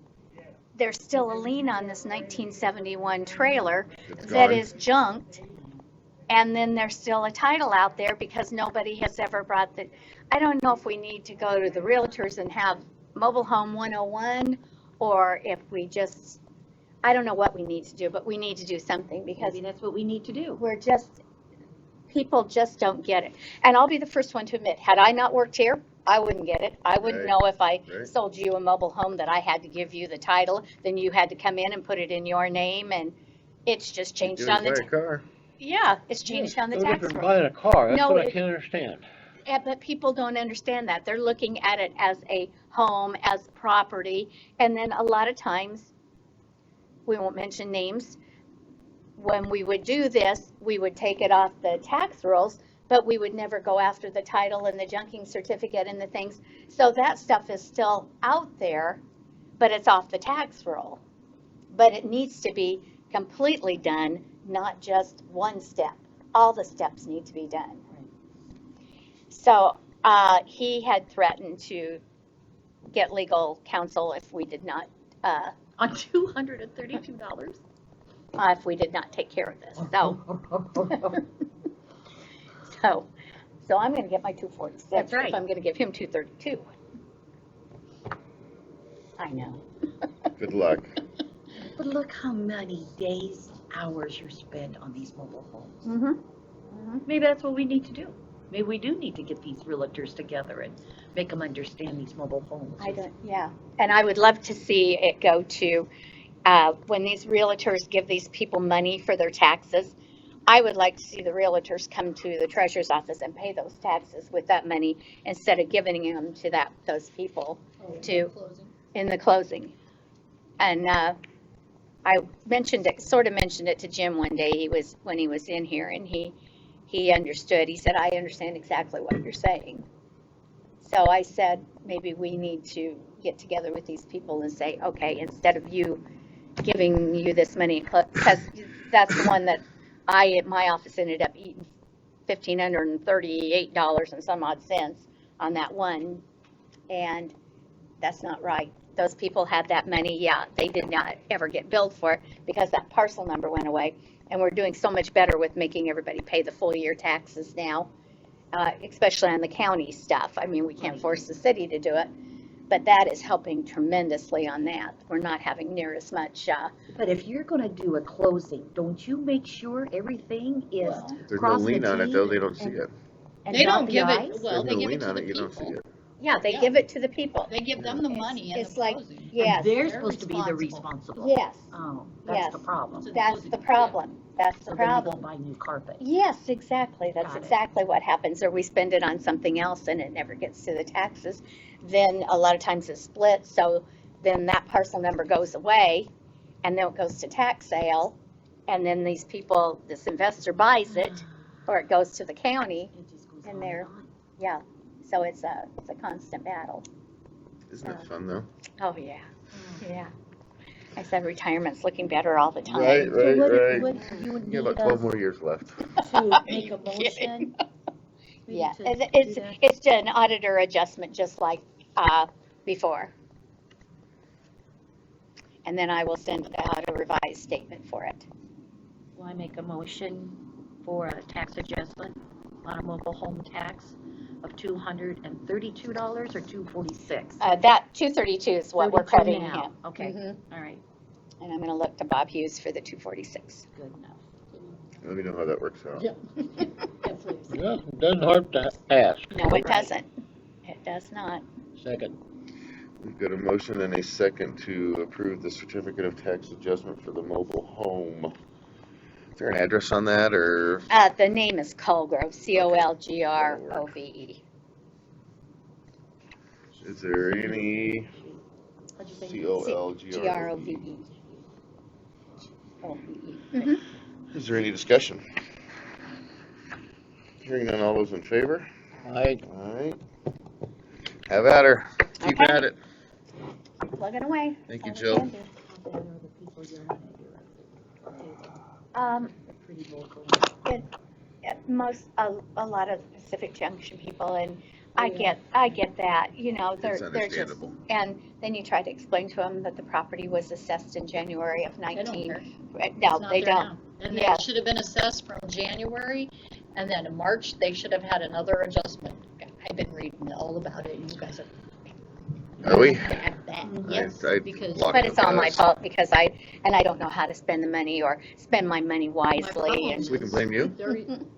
there's still a lien on this 1971 trailer It's that gone. is junked. And then there's still a title out there because nobody has ever brought the, I don't know if we need to go to the realtors and have mobile home 101, or if we just, I don't know what we need to do, but we need to do something because Maybe that's what we need to do. we're just, people just don't get it. And I'll be the first one to admit, had I not worked here, I wouldn't get it. I wouldn't Right. know if I Right. sold you a mobile home that I had to give you the title, then you had to come in and put it in your name, and it's just changed You on the, buy a car. yeah, it's changed on the No tax different roll. buying a car, that's No, what I it- can't understand. Yeah, but people don't understand that. They're looking at it as a home, as property, and then a lot of times, we won't mention names, when we would do this, we would take it off the tax rolls, but we would never go after the title and the junking certificate and the things. So that stuff is still out there, but it's off the tax roll. But it needs to be completely done, not just one step. All the steps need to be done. So he had threatened to get legal counsel if we did not, On $232? if we did not take care of this. So I'm going to get my 246. That's right. If I'm going to give him 232. I know. Good luck. But look how many days, hours you're spent on these mobile homes. Mm-hmm. Maybe that's what we need to do. Maybe we do need to get these realtors together and make them understand these mobile homes. I don't, yeah. And I would love to see it go to, when these realtors give these people money for their taxes, I would like to see the realtors come to the treasurer's office and pay those taxes with that money instead of giving them to those people to, in the closing. And, I mentioned it, sort of mentioned it to Jim one day, when he was in here, and he understood. He said, I understand exactly what you're saying. So I said, maybe we need to get together with these people and say, okay, instead of you giving you this money, because that's the one that my office ended up eating $1,538 and some odd cents on that one, and that's not right. Those people had that money, yeah, they did not ever get billed for it because that parcel number went away. And we're doing so much better with making everybody pay the full year taxes now, especially on the county stuff. I mean, we can't force the city to do it, but that is helping tremendously on that. We're not having near as much, But if you're gonna do a closing, don't you make sure everything is If there's no crossed the lien on it though, T they don't see it. and They dot don't the give I's? it, well, There's they no give it lien to on the it, you don't see people. it. yeah, they Yeah. give it to the people. They give them the money in It's the like- closing. Yes. They're They're supposed to be the responsible. responsible. Yes, Oh, Yes. that's the problem. So- that's the problem. That's the So then you problem. go buy new carpet. Yes, exactly. That's Got it. exactly what happens. Or we spend it on something else and it never gets to the taxes. Then a lot of times it's split, so then that parcel number goes away and then it goes to tax sale. And then these people, this investor buys it or it goes to the county. It just goes And on they're- on. Yeah, so it's a constant battle. Isn't it fun though? Oh, yeah, yeah. I said retirement's looking better all the time. Right, So right, what right. would you You need got about us 12 more years left. to make a Are you kidding? motion? We Yeah, need to it's do that? it's an auditor adjustment just like before. And then I will send out a revised statement for it. Will I make a motion for a tax adjustment on a mobile home tax of $232 or $246? That 232 is what we're 32 crediting now. him. Okay, Mhm. all right, And I'm gonna look to Bob Hughes for the 246. good enough. Let me know how that works out. Yeah. Yeah, please. Yeah, it doesn't hurt to ask. No, it Right. doesn't. It does not. Second. We've got a motion and a second to approve the certificate of tax adjustment for the mobile home. Is there an address on that or? The name is Colgrove, Colgrove. Is there any What'd you say? COLGROVE. Mhm. Is there any discussion? Hearing none, all those in favor? I, Alright. Have at her. Keep Okay. at it. Plug it away. Thank you, That's all Jill. we can do. How bad are the people you're on at your table? Pretty local. A lot of Pacific Junction people, and Oh, I yeah. get that, you know, It's they're just, understandable. and then you try to explain to them that the property was assessed in January of They don't 19. care. No, It's not they there don't. now. And Yeah. they should have been assessed from January, and then in March, they should have had another adjustment. I've been reading all about it, and you guys are. Are we? At that, yes, I because. blocked But it's all my Yes. fault because I don't know how to spend the money or spend my money wisely, and So we can blame you?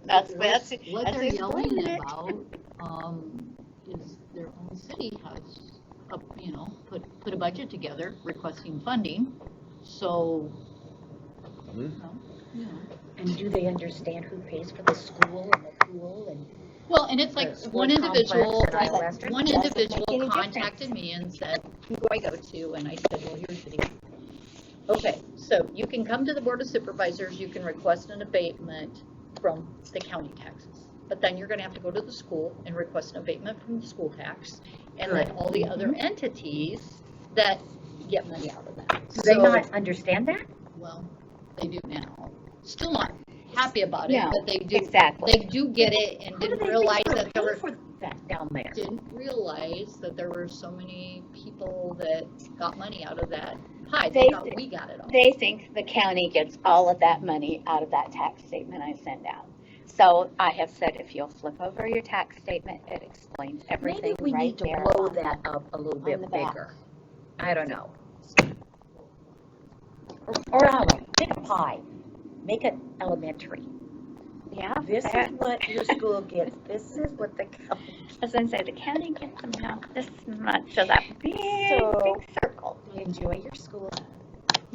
that's What they're explaining yelling it. about, is their own city has, put a budget together requesting funding, so, Mhm. you know. And do they understand who pays for the school and the pool and? Well, and it's like, The one sport individual, complex at Western? one Doesn't individual make any contacted me and said, who do I go to? And I said, well, here's the deal. Okay, so you can come to the Board of Supervisors, you can request an abatement from the county taxes. But then you're gonna have to go to the school and request an abatement from the school tax. And then Good. all the other entities that get money out of that. Do they So- not understand that? Well, they do now. Still not happy about it, No, but they do. exactly. They do get it and How do didn't they realize think that there we're were, paying for that down there? didn't realize that there were so many people that got money out of that pie. They They- thought we got it all. They think the county gets all of that money out of that tax statement I send out. So I have said, if you'll flip over your tax statement, it explains everything Maybe we right need to there. blow that up a little on bit the back. bigger. I don't know. Or all right, pick a pie, make it elementary. Yeah. This is that- what your school gets, this is what the county. As I say, the county gets about this much of that big circle. Enjoy your school.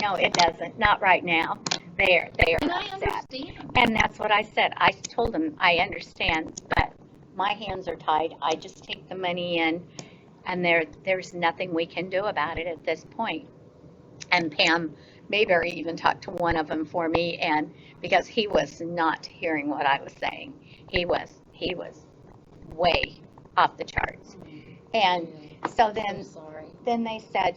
No, it doesn't, not right now. They are And I upset. understand. And that's what I said. I told them, I understand, but my hands are tied. I just take the money in, and there's nothing we can do about it at this point. And Pam Mayberry even talked to one of them for me, and because he was not hearing what I was saying, he was way off the charts. And so I'm sorry. then they said,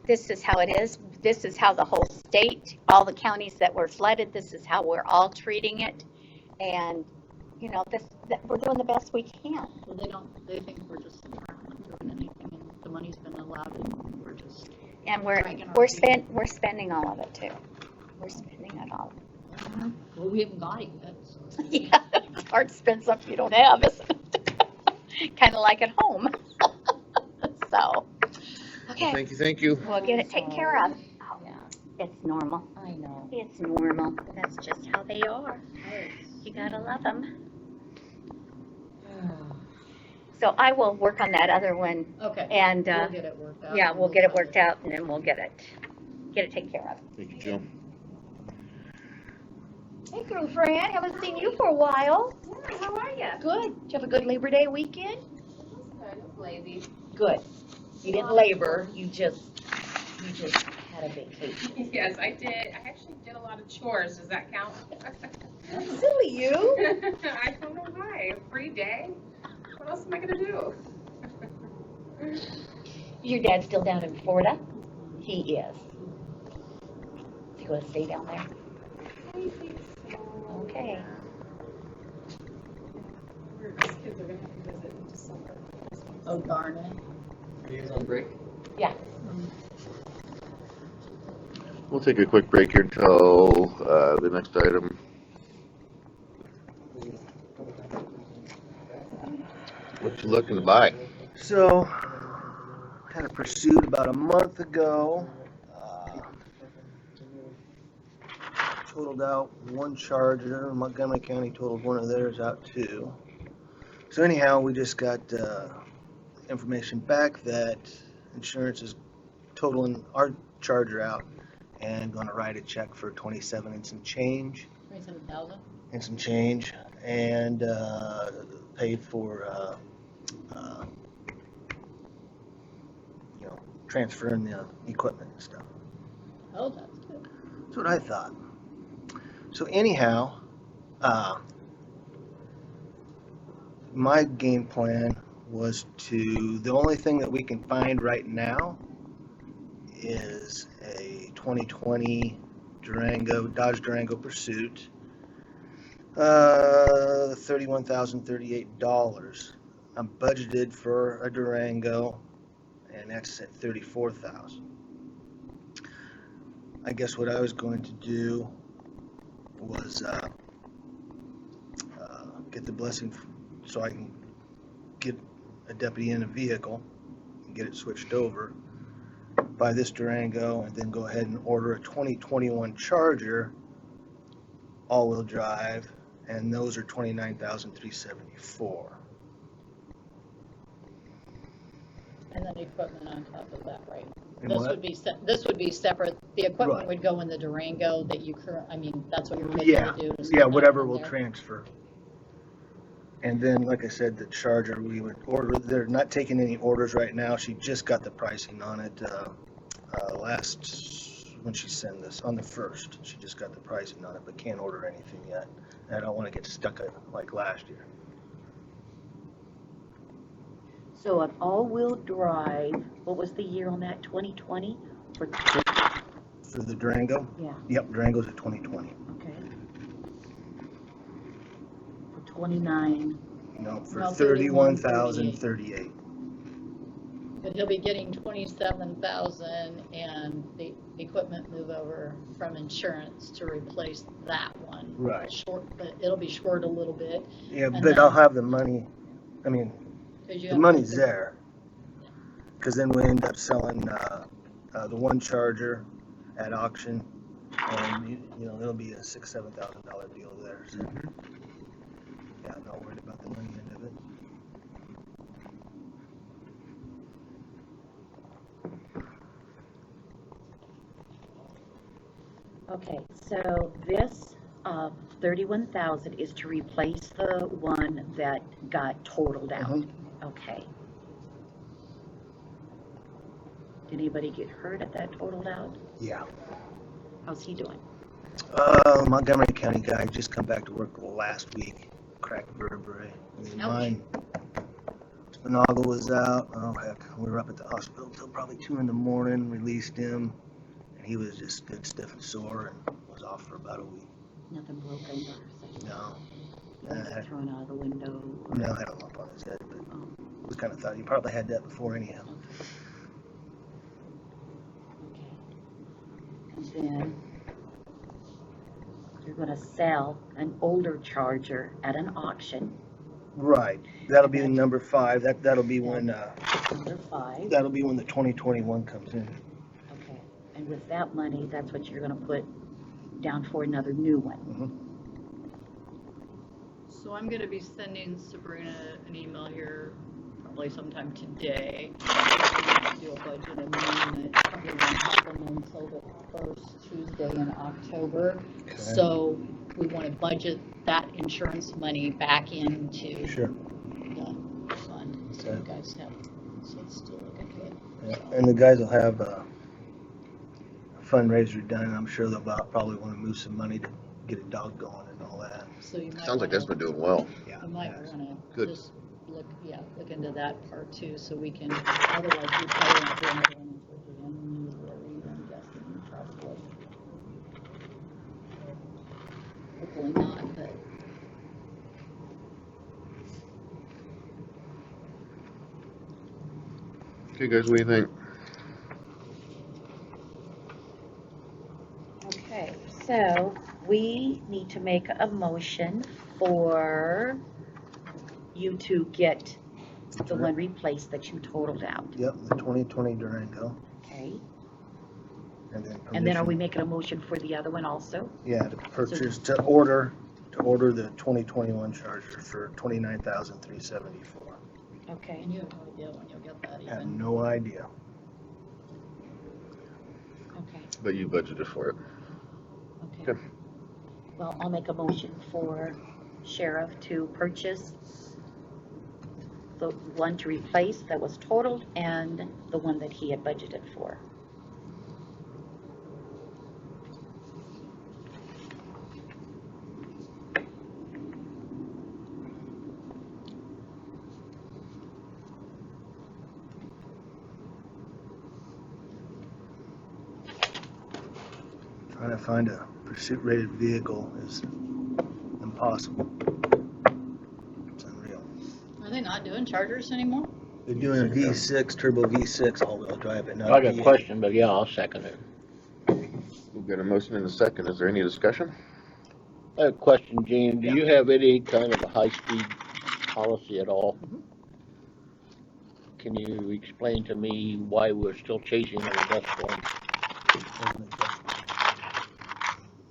this is how it is. This is how the whole state, all the counties that were flooded, this is how we're all treating it. And, we're doing the best we can. Well, they think we're just not doing anything, and the money's been allowed, and we're just. And Dragging our we're feet. spending all of it too. We're spending it all. Well, we haven't got it yet, so. Yeah, it's hard to spend something you don't have, isn't it? Kind of like at home. So, okay, Thank you. we'll get it taken care of. Yeah, It's normal. I know. It's normal. That's just how they are. You gotta love them. So I will work on that other one, Okay. and We'll get it worked out. yeah, and we'll get it find worked out, and then we'll get it taken care of. Thank you, Jill. Hey, girlfriend, haven't seen you for a while. Yeah, how are you? Good. Did you have a good Labor Day weekend? Kind of lazy. Good. You didn't labor, you just had a vacation. Yes, I did. I actually did a lot of chores. Does that count? Silly you. I don't know why. A free day? What else am I gonna do? Your dad's still down in Florida? He is. Is he gonna stay down there? Okay. His kids are gonna have to visit in December. Oh, darn it. Are you guys on break? Yeah. We'll take a quick break here until the next item. What you looking to buy? So, had a pursuit about a month ago. Totaled out one Charger. Montgomery County totaled one of theirs out too. So anyhow, we just got information back that insurance is totaling our Charger out and going to write a check for 27 and some change. 27,000? And some change, and paid for transferring the equipment and stuff. Oh, that's good. That's what I thought. So anyhow, my game plan was the only thing that we can find right now is a 2020 Dodge Durango Pursuit, $31,038. I'm budgeted for a Durango, and that's at $34,000. I guess what I was going to do was get the blessing so I can get a deputy in a vehicle and get it switched over, buy this Durango, and then go ahead and order a 2021 Charger all-wheel drive, and those are $29,374. And then equipment on top of that, right? And This what? would be this would be separate. The equipment Right. would go in the Durango that you that's what you're looking Yeah, to do. is yeah, put that whatever in will there. transfer. And then, like I said, the Charger, we would order, they're not taking any orders right now. She just got the pricing on it when she sent this, on the 1st. She just got the pricing on it, but can't order anything yet. And I don't want to get stuck like last year. So an all-wheel drive, what was the year on that, 2020? For For the Durango? Yeah. Yep, Durango's at 2020. Okay. For 29, No, for No, 31,038. But he'll be getting 27,000, and the equipment move over from insurance to replace that one. Right. But it'll be short a little bit. Yeah, And but then- I'll have the money. I mean, 'cause you the have money's to- there. Because then we end up selling the one Charger at auction, and it'll be a $6,000-7,000 deal there. So. Yeah, I'm not worried about the money end of it. okay, so this 31,000 is to replace the one that got totaled out. Mhm. Okay. Did anybody get hurt at that totaled out? Yeah. How's he doing? Montgomery County guy just come back to work last week. Cracked vertebrae. I mean, Ouch. mine. Spinagle was out. Oh heck, we were up at the hospital till probably 2 in the morning. Released him, and he was just good, stiff and sore, and was off for about a week. Nothing broken or something? No, Nothing thrown out of the window? no, had a lump on his head, but was kind of thought he probably had that before anyhow. Okay. And then you're gonna sell an older Charger at an auction, Right. That'll be the number 5. That'll be when number 5. that'll be when the 2021 comes in. Okay. And with that money, that's what you're gonna put down for another new one. So I'm gonna be sending Sabrina an email here probably sometime today. Do a budget amendment, probably won't happen until the first Tuesday in October. Okay. So we wanna budget that insurance money back into Sure. the fund. So you Okay. guys have, so it's still looking good. Yeah. And the guys will have a fundraiser done. I'm sure they'll probably want to move some money to get a dog going and all that. So you might Sounds like that's wanna- been doing well. Yeah. You might yes. wanna Good. just look into that part too, so we can, otherwise we probably won't do another one until January, I'm guessing, probably. Hopefully not, but. Okay, guys, what do you think? Okay, so we need to make a motion for you to get the one replaced that you totaled out, Yep, the 2020 Durango. okay? And then And then are we permission- making a motion for the other one also? Yeah, to purchase, to order the 2021 Charger for $29,374. Okay, And you have no idea when you'll get that I have even. no idea. okay, But you budgeted for it. okay. Okay. Well, I'll make a motion for sheriff to purchase the one to replace that was totaled and the one that he had budgeted for. Trying to find a pursuit-rated vehicle is impossible. It's unreal. Are they not doing Chargers anymore? They're doing a V6, turbo V6 all-wheel drive, but not I got a V8. question, but yeah, I'll second it. We've got a motion in a second. Is there any discussion? I have a question, Gene. Do you have any kind of a high-speed policy at all? Can you explain to me why we're still chasing the dust storm?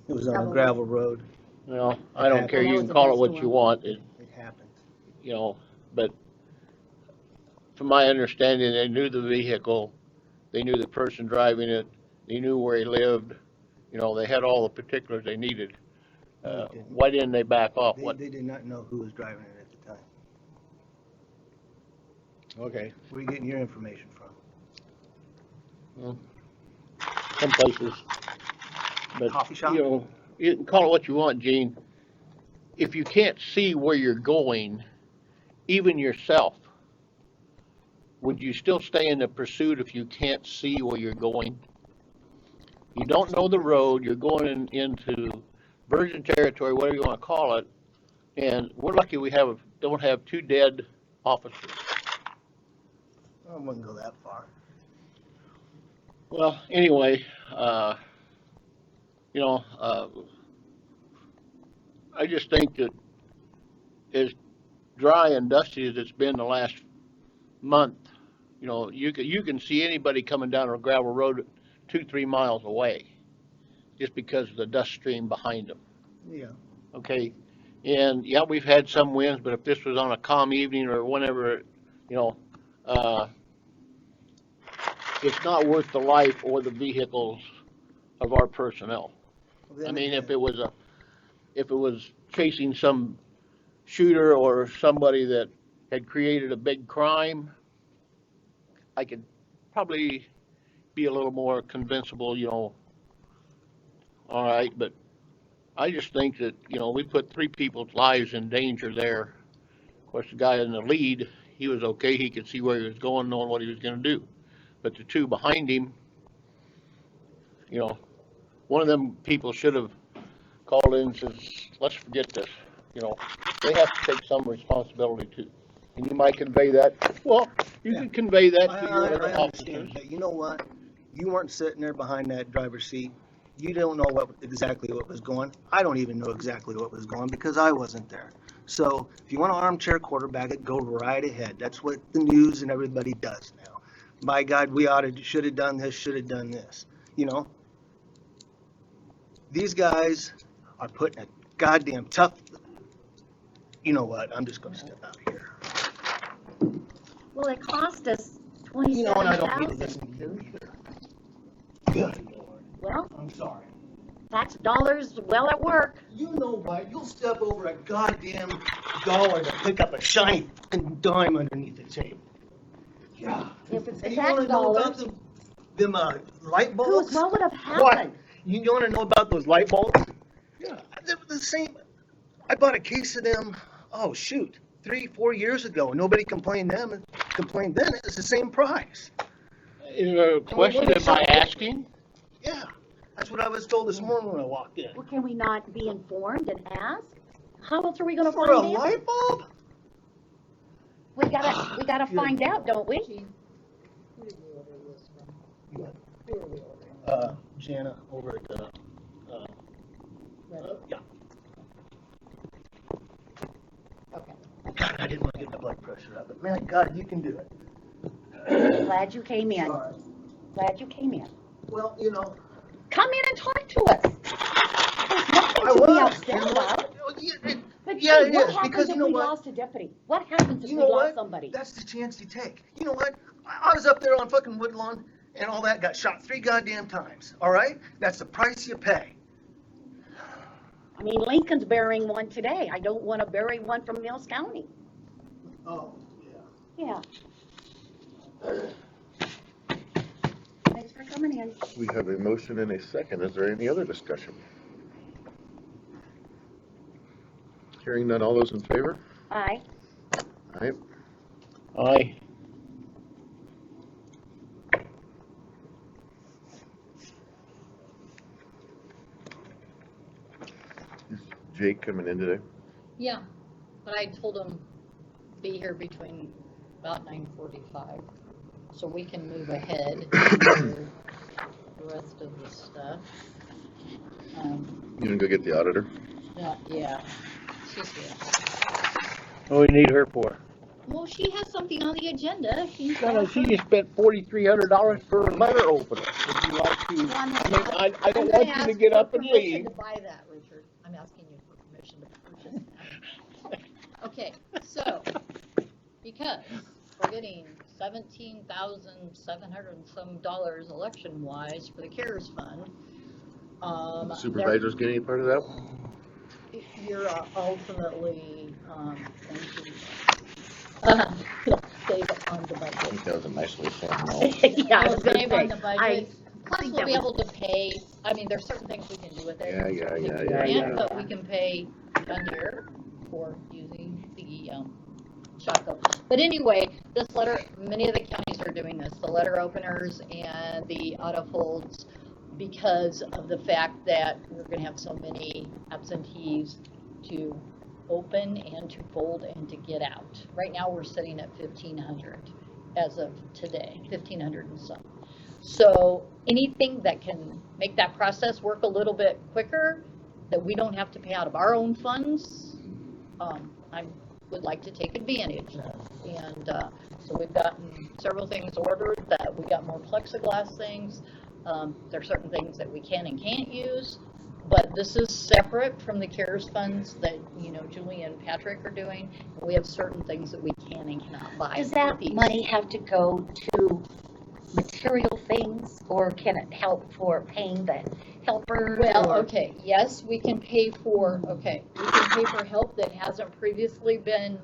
It was on a gravel road. Well, I don't care. That You was can a call it dust what storm. you want. It happened. You know, but from my understanding, they knew the vehicle, they knew the person driving it, they knew where he lived, you know, they had all the particulars they needed. No, they didn't. Why didn't they back off? What? They did not know who was driving it at the time. Okay. Where are you getting your information from? Some places, but, Coffee shop? you know, you can call it what you want, Gene. If you can't see where you're going, even yourself, would you still stay in the pursuit if you can't see where you're going? You don't know the road, you're going into virgin territory, whatever you want to call it, and we're lucky we don't have 2 dead officers. I wouldn't go that far. Well, anyway, you know, I just think that as dry and dusty as it's been the last month, you know, you can see anybody coming down a gravel road 2-3 miles away, just because of the dust stream behind them. Yeah. Okay, and yeah, we've had some winds, but if this was on a calm evening or whenever, you know, it's not worth the life or the vehicles of our personnel. I mean, if it was chasing some shooter or somebody that had created a big crime, I could probably be a little more convincible, you know, all right, but I just think that, you know, we put 3 people's lives in danger there. Of course, the guy in the lead, he was okay, he could see where he was going, knowing what he was gonna do. But the 2 behind him, you know, one of them people should have called in and says, let's forget this, you know, they have to take some responsibility too. And you might convey that, well, you can convey that to your other I officers. understand, but you know what? You weren't sitting there behind that driver's seat. You don't know exactly what was going. I don't even know exactly what was going because I wasn't there. So if you want to armchair quarterback it, go right ahead. That's what the news and everybody does now. My God, we should have done this, should have done this. You know, these guys are putting a goddamn tough. You know what? I'm just going to step out of here. Well, it cost us You know, and I don't need to 27,000. listen to you either. Good Lord. Well, I'm sorry. tax dollars well at work. You know what? You'll step over a goddamn dollar to pick up a shiny fucking dime underneath the table. Yeah. If it's And the you tax wanna know about dollars, them light bulbs? what would have What? happened? You want to know about those light bulbs? Yeah. They're the same. I bought a case of them, oh shoot, 3-4 years ago. Nobody complained then. It was the same price. Is there a question, am I asking? Yeah. That's what I was told this morning when I walked in. Well, can we not be informed and ask? How else are we gonna For a find out? light bulb? We gotta find out, don't we? Gene, who did we order this from? Who are we ordering? Jana over at yeah. Okay. God, I didn't want to get my blood pressure up, but man, God, you can do it. Glad you came in. Sorry. Glad you came in. Well, you know, Come in and talk to us. There's nothing I to be was. upset about. But Yeah, gee, it what is, happens because if you know we what? lost a deputy? What happens if You we know lost what? somebody? That's the chance you take. You know what? I was up there on fucking Woodlawn and all that, got shot 3 goddamn times. All right? That's the price you pay. I mean, Lincoln's burying one today. I don't wanna bury one from Mills County. Oh, yeah. Yeah. Thanks for coming in. We have a motion and a second. Is there any other discussion? Hearing none, all those in favor? Aye. Aye. Aye. Is Jake coming in today? Yeah, but I told him be here between about 9:45, so we can move ahead to the rest of the stuff. You gonna go get the auditor? Yeah, she's here. What do we need her for? Well, she has something on the agenda. Can you Well, tell she her? just spent $4,300 for a letter opener. Would you like to, Well, I mean, I don't want you to get up and leave. I'm gonna ask for permission to buy that, Richard. I'm asking you for permission to purchase that. Okay, so, because we're getting $17,700 and some dollars election-wise for the CARES fund. The supervisors get any part of that? You're ultimately, going to, save it on the I budget. think that was a nice way of saying no. Yeah, I We'll was gonna save on say, the budget. I Plus, think we'll that be was- able to pay, I mean, there's certain things we can do with it. Yeah. But we can pay under for using the, shotgun. But anyway, this letter, many of the counties are doing this, the letter openers and the auto folds, because of the fact that we're gonna have so many absentees to open and to fold and to get out. Right now, we're sitting at 1,500 as of today, 1,500 and some. So anything that can make that process work a little bit quicker, that we don't have to pay out of our own funds, I would like to take advantage of. And so we've gotten several things ordered, that we got more plexiglass things. There are certain things that we can and can't use, but this is separate from the CARES funds that, Julie and Patrick are doing. We have certain things that we can and cannot buy. Does that with these. money have to go to material things, or can it help for paying the helper? Well, or- okay, yes, we can pay for help that hasn't previously been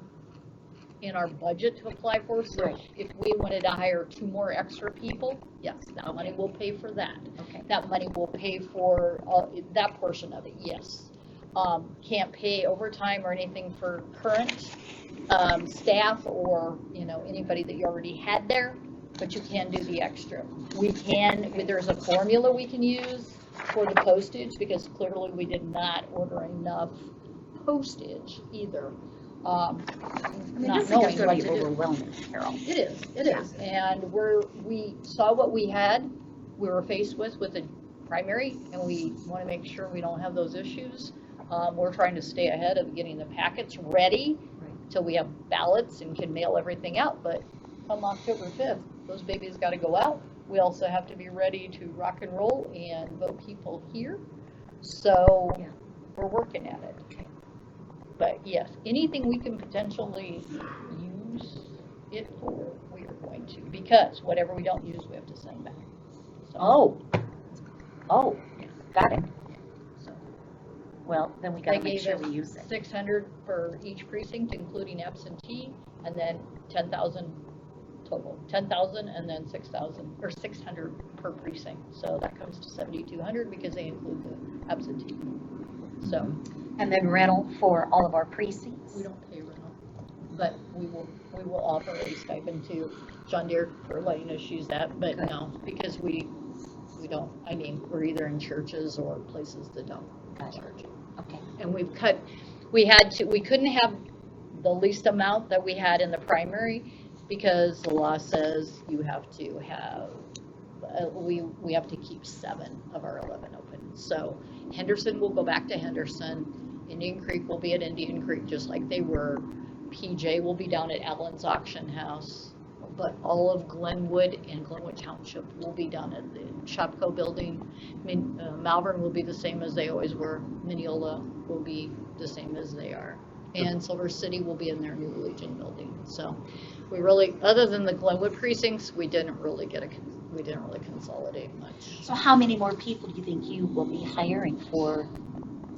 in our budget to apply for. So Right. if we wanted to hire 2 more extra people, yes, that money will pay for that. Okay. That money will pay for that portion of it, yes. Can't pay overtime or anything for current staff or, anybody that you already had there, but you can do the extra. There's a formula we can use for the postage, because clearly we did not order enough postage either. I mean, Not this knowing is gonna what be to do. overwhelming, Carol. It is, and we saw what we were faced with the primary, and we want to make sure we don't have those issues. We're trying to stay ahead of getting the packets ready till we have ballots and can mail everything out, but come October 5th, those babies gotta go out. We also have to be ready to rock and roll and vote people here, so Yeah. we're working at it. But yes, anything we can potentially use it for, we are going to, because whatever we don't use, we have to send back. So, Oh, got it. so Well, then we They gotta make gave sure us we use it. 600 for each precinct, including absentee, and then 10,000 total. 10,000 and then 6,000, or 600 per precinct. So that comes to 7,200 because they include the absentee. So And then rental for all of our precincts. we don't pay rental, but we will offer a stipend to John Deere for letting us use that, but Good. no, because we don't, we're either in churches or places that don't Got it. charge. Okay. And we couldn't have the least amount that we had in the primary, because the law says you have to have, we have to keep 7 of our 11 open. So Henderson will go back to Henderson, Indian Creek will be at Indian Creek, just like they were. PJ will be down at Allen's Auction House, but all of Glenwood and Glenwood Township will be down at the Shopco building. Malvern will be the same as they always were. Mineola will be the same as they are. And Silver City will be in their new Legion building. So we really, other than the Glenwood precincts, we didn't really consolidate much. So how many more people do you think you will be hiring for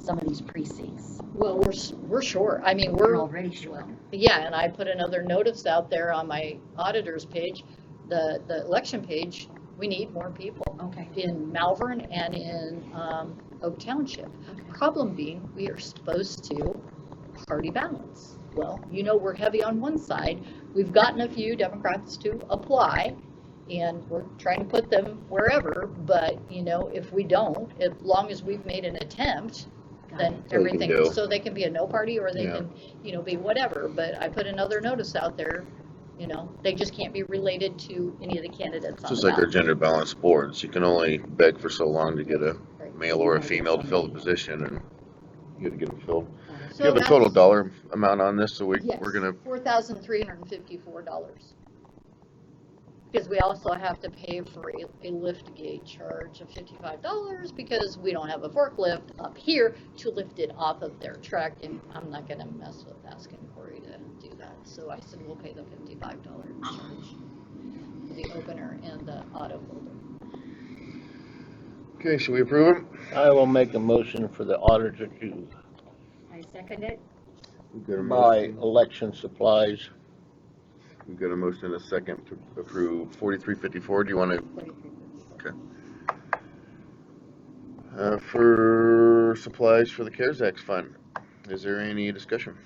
some of these precincts? Well, we're short. I mean, We're we're, already short. yeah, and I put another notice out there on my auditor's page, the election page, we need more people Okay. in Malvern and in Oak Township. Problem being, we are supposed to party balance. Well, we're heavy on one side. We've gotten a few Democrats to apply, and we're trying to put them wherever, but, if we don't, as long as we've made an attempt, then So they can everything, go. so they can be a no party, or they Yeah. can, be whatever. But I put another notice out there, they just can't be related to any of the candidates on Just the like our ballot. gender balanced boards, you can only beg for so long to get a Right. male or a female to fill the position, and you gotta get them filled. Do So you have a total that's- dollar amount on this, so we're Yes, gonna, $4,354. Because we also have to pay for a lift gate charge of $55 because we don't have a forklift up here to lift it off of their truck, and I'm not gonna mess with asking Corey to do that. So I said we'll pay the $55 charge for the opener and the auto holder. okay, should we approve them? I will make a motion for the auditor to I second it. We've got a buy motion, election supplies. we've got a motion and a second to approve 4354, do you wanna, for supplies for the CARES Act fund, is there any discussion?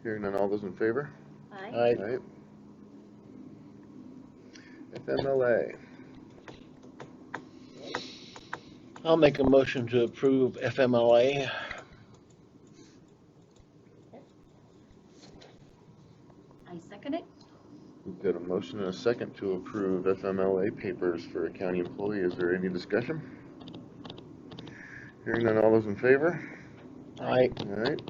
Hearing none, all those in favor? I, Right. FMLA, I'll make a motion to approve FMLA. I second it. we've got a motion and a second to approve FMLA papers for a county employee, is there any discussion? Hearing none, all those in favor? I, Alright.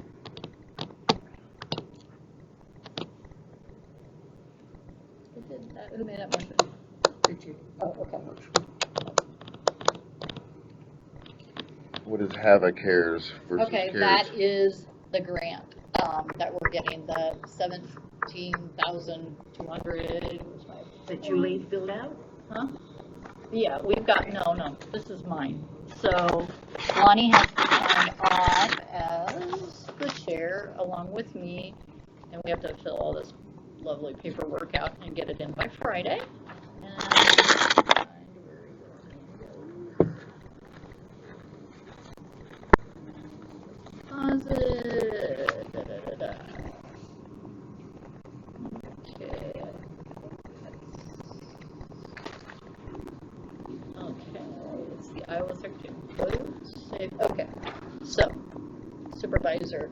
Who made that motion? Richard. Oh, okay. What is Havoc Cares versus Okay, CARES? that is the grant, that we're getting, the 17,200, That Julie filled out? huh? Yeah, we've got, no, this is mine. So Lonnie has to sign off as the chair along with me, and we have to fill all this lovely paperwork out and get it in by Friday. And deposit, da. Okay. Okay, it's the Iowa Secretary of Code, safe, okay. So, Supervisor,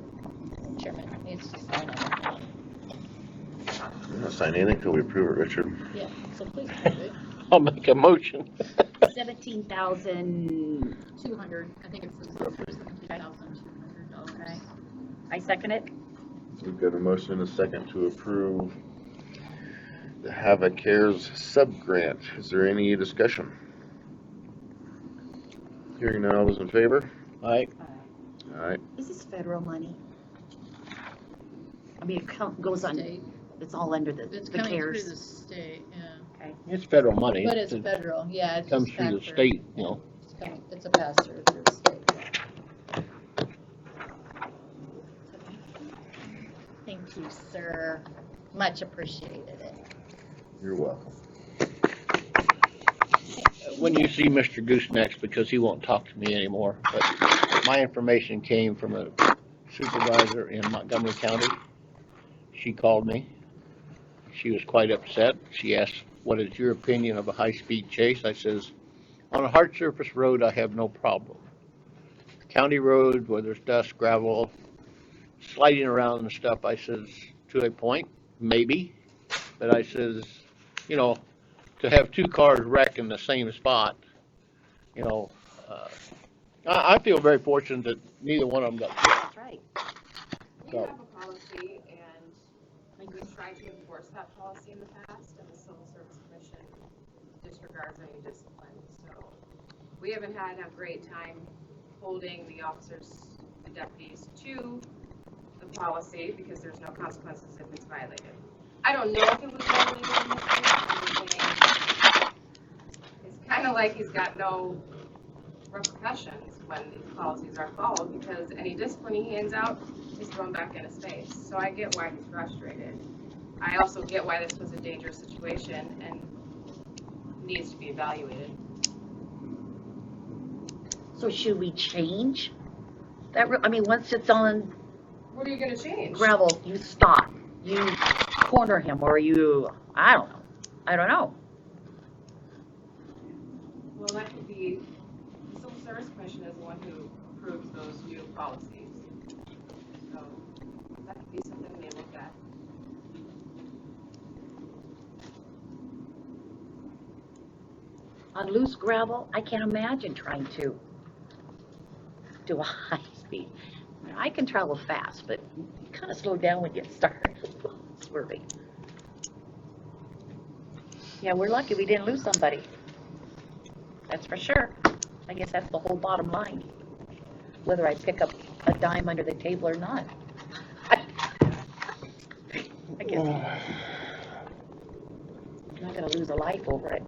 Chairman needs to sign on. I'm not signing anything till we approve it, Richard. Yeah, so please approve it. I'll make a motion. 17,000. 200, I think it's $17,200. Okay. I second it. We've got a motion and a second to approve the Havoc Cares sub-grant. Is there any discussion? Hearing none, all those in favor? I, Alright, Is this federal money? I mean, it goes on, State. it's all under the It's coming through the CARES. state, yeah. Okay. it's federal money. But it's It federal, yeah, it's comes just through the pass-through. state, It's a pass-through through the state. Thank you, sir. Much appreciated it. you're welcome. When you see Mr. Goose next, because he won't talk to me anymore, but my information came from a supervisor in Montgomery County. She called me. She was quite upset. She asked, "What is your opinion of a high-speed chase?" I says, "On a hard surface road, I have no problem. County road, where there's dust, gravel, sliding around and stuff," I says, "to a point, maybe." But I says, to have two cars wreck in the same spot, I feel very fortunate that neither one of them got killed. That's right. We So- have a policy, and we've tried to enforce that policy in the past, and the Civil Service Commission disregards any discipline. So we haven't had a great time holding the officers, the deputies, to the policy because there's no consequences if it's violated. I don't know if it was violated in this case. I'm just saying it's kind of like he's got no repercussions when these policies aren't followed, because any discipline he hands out is thrown back into space. So I get why he's frustrated. I also get why this was a dangerous situation and needs to be evaluated. So should we change that? I mean, once it's on What are you gonna change? gravel, you stop, you corner him, or you, I don't know. Well, that could be, the Civil Service Commission is the one who approves those new policies. So that could be something they look at. On loose gravel, I can't imagine trying to do a high speed. I can travel fast, but kind of slow down when you start swerving. Yeah, we're lucky we didn't lose somebody. That's for sure. I guess that's the whole bottom line. Whether I pick up a dime under the table or not. I guess I'm not gonna lose a life over it.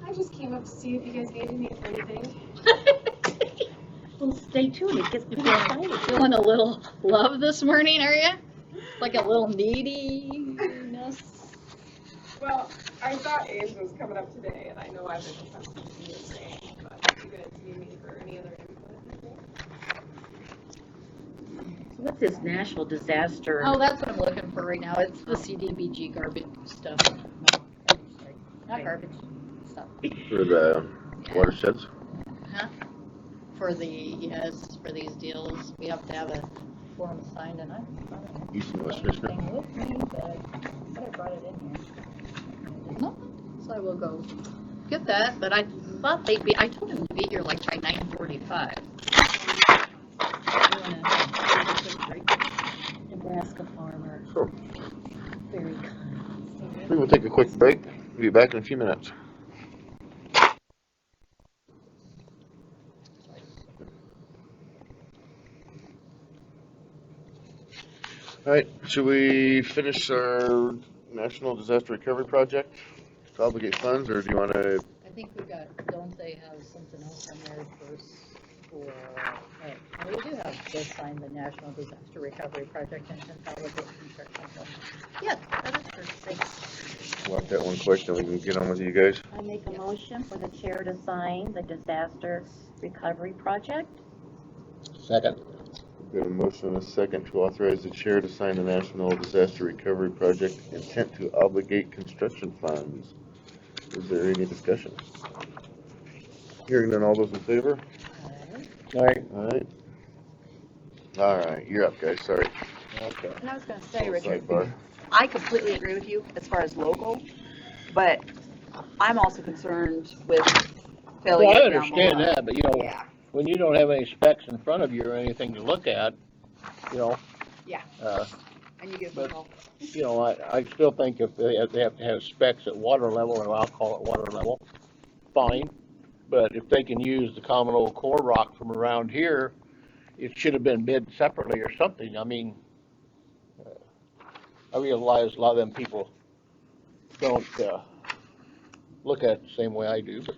I just came up to see if you guys needed me for anything. Well, stay tuned. It gets me excited. Feeling a little love this morning, are you? Like a little neediness? Well, I thought Ames was coming up today, and I know I've been requesting to do the same, but you guys need me for any other input? What's this national disaster? Oh, that's what I'm looking for right now. It's the CDBG garbage stuff. Not garbage stuff. For the watersheds. Huh? For these deals, we have to have a form signed, and I don't East and West have Michigan. anything with me, but I brought it in here. No, so I will go get that, but I thought I told him to be here like by 9:45. Nebraska farmer. Sure. Very kind. We will take a quick break. We'll be back in a few minutes. All right, should we finish our National Disaster Recovery Project to obligate funds, or do you want to? I think don't they have something else on there we do have to sign the National Disaster Recovery Project and consolidate construction. Yeah, that is first. Thanks. Lock that one quick, then we can get on with you guys. I make a motion for the chair to sign the disaster recovery project. Second. We've got a motion and a second to authorize the chair to sign the National Disaster Recovery Project intent to obligate construction funds. Is there any discussion? Hearing none, all those in favor? All right. All right. All right, you're up, guys, sorry. Okay. And I was going to say, Richard, Sidebar. I completely agree with you as far as local, but I'm also concerned with failure. Well, I down the understand line. that, but Yeah. when you don't have any specs in front of you or anything to look at, Yeah. And you give but- people. I still think if they have to have specs at water level, or I'll call it water level, fine. But if they can use the common old core rock from around here, it should have been bid separately or something. I mean, I realize a lot of them people don't look at it the same way I do, but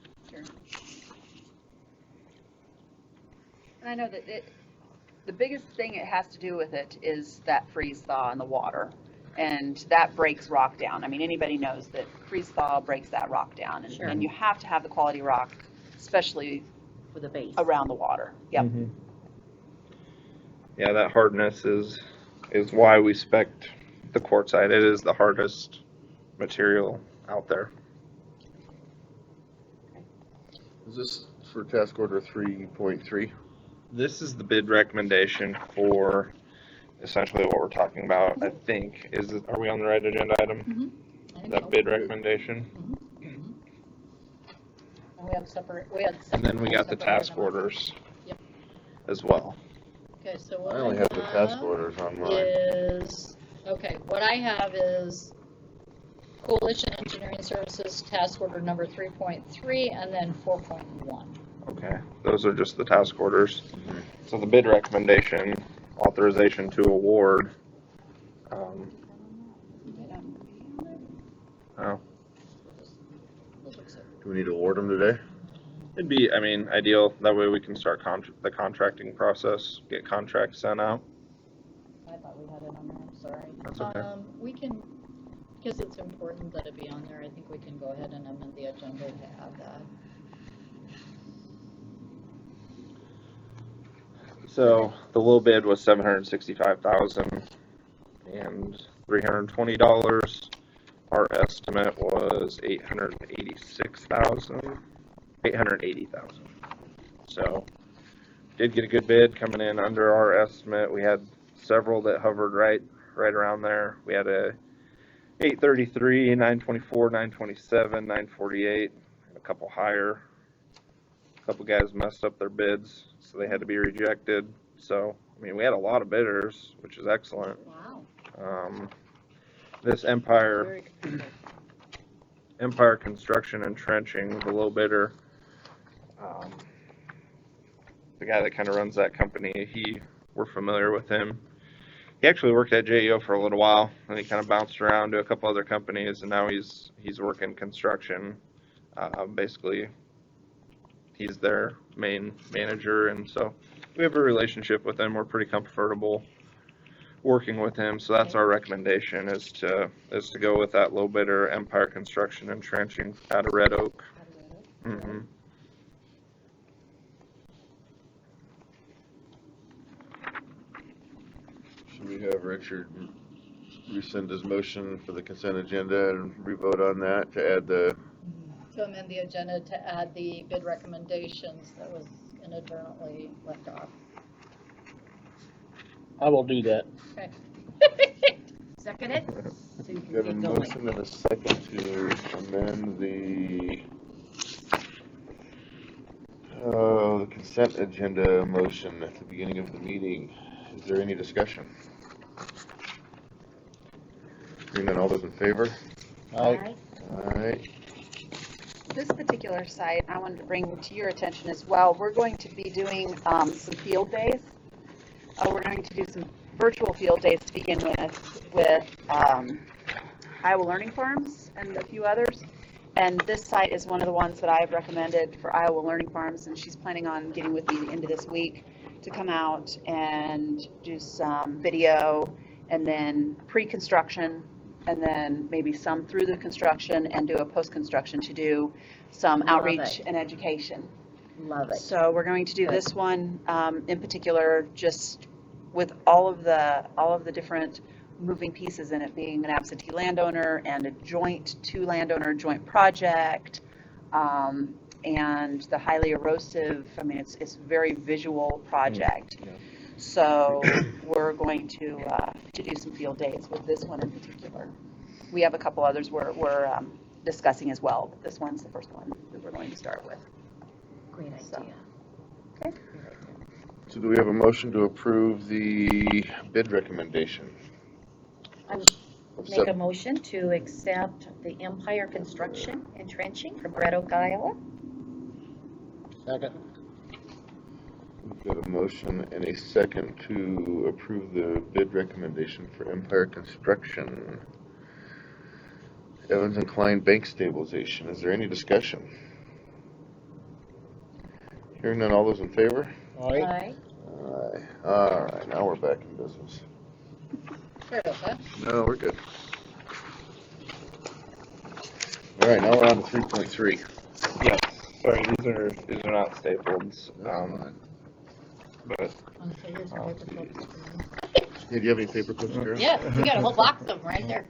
And I know that the biggest thing it has to do with it is that freeze thaw in the water. And that breaks rock down. I mean, anybody knows that freeze thaw breaks that rock down. And, Sure. and you have to have the quality rock, especially For the base. around the water. Yep. Yeah, that hardness is why we spec'd the quartzite. It is the hardest material out there. Is this for task order 3.3? This is the bid recommendation for essentially what we're talking about. I think are we on the right agenda item? I think That so. bid recommendation, And and then we got the task orders Yep. as well. Okay, so I what only have the task orders on mine. what I have is Coalition Engineering Services Task Order number 3.3 and then 4.1. Okay, those are just the task orders. So the bid recommendation, authorization to award. Oh, Do we need to award them today? It'd be, I mean, ideal. That way we can start the contracting process, get contracts sent out. I thought we had it on there, sorry. That's okay. We can, because it's important that it be on there, I think we can go ahead and amend the agenda to add that. So the low bid was $765,000 and $320. Our estimate was $880,000. So did get a good bid coming in under our estimate. We had several that hovered right around there. We had a 833, 924, 927, 948, and a couple higher. A couple guys messed up their bids, so they had to be rejected. So, I mean, we had a lot of bidders, which is excellent. Wow. This Empire Construction and Trenching, the low bidder, the guy that kind of runs that company, we're familiar with him. He actually worked at JEO for a little while, and he kind of bounced around to a couple other companies, and now he's working construction. Basically, he's their main manager, and so we have a relationship with him. We're pretty comfortable working with him, so that's our recommendation is to go with that low bidder, Empire Construction and Trenching out of Red Oak. Mm-hmm. Should we have Richard rescind his motion for the consent agenda and re-vote on that to add the, To amend the agenda to add the bid recommendations that was inadvertently left off. I will do that. Okay. Second it? So you can got a get going. motion and a second to amend the consent agenda motion at the beginning of the meeting. Is there any discussion? Hearing none, all those in favor? Aye. Aye. This particular site, I wanted to bring to your attention as well. We're going to be doing some field days. We're going to do some virtual field days to begin with Iowa Learning Farms and a few others. And this site is one of the ones that I've recommended for Iowa Learning Farms, and she's planning on getting with me the end of this week to come out and do some video and then pre-construction and then maybe some through the construction and do a post-construction to do some Love outreach it. and education. Love it. So we're going to do Good. this one in particular, just with all of the different moving pieces in it, being an absentee landowner and a two landowner joint project, and the highly erosive. I mean, it's a very visual project. Yeah. So we're going to do some field days with this one in particular. We have a couple others we're discussing as well, but this one's the first one that we're going to start with. Great So. idea. Okay. So do we have a motion to approve the bid recommendation? I of make a seven- motion to accept the Empire Construction and Trenching from Red Oak, Iowa. Second. We've got a motion and a second to approve the bid recommendation for Empire Construction. Evans and Klein Bank Stabilization. Is there any discussion? Hearing none, all those in favor? Aye. Aye. Aye. All right, now we're back in business. Sorry about that. No, we're good. All right, now we're on to 3.3. Yes. Sorry, these are not stapled. But So here's your paper clips. Hey, do you have any paper clips, Karen? Yeah, we got a whole box of them right there.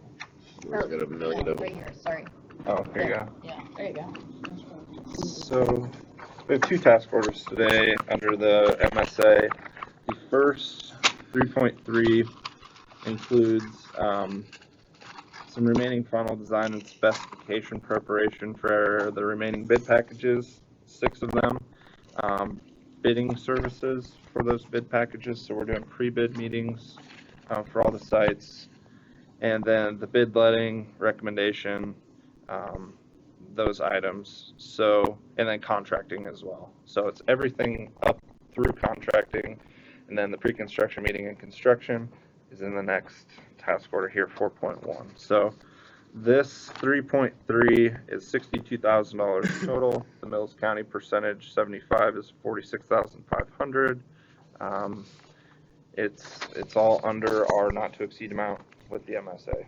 We've got a million No, of right them. here, sorry. oh, here you go. Yeah, there you go. So we have two task orders today under the MSA. The first 3.3 includes some remaining final design and specification preparation for the remaining bid packages, 6 of them. Bidding services for those bid packages, so we're doing pre-bid meetings for all the sites. And then the bid letting recommendation, those items. So, and then contracting as well. So it's everything up through contracting, and then the pre-construction meeting and construction is in the next task order here, 4.1. So This 3.3 is $62,000 total. The Mills County percentage 75 is 46,500. It's all under our not to exceed amount with the MSA.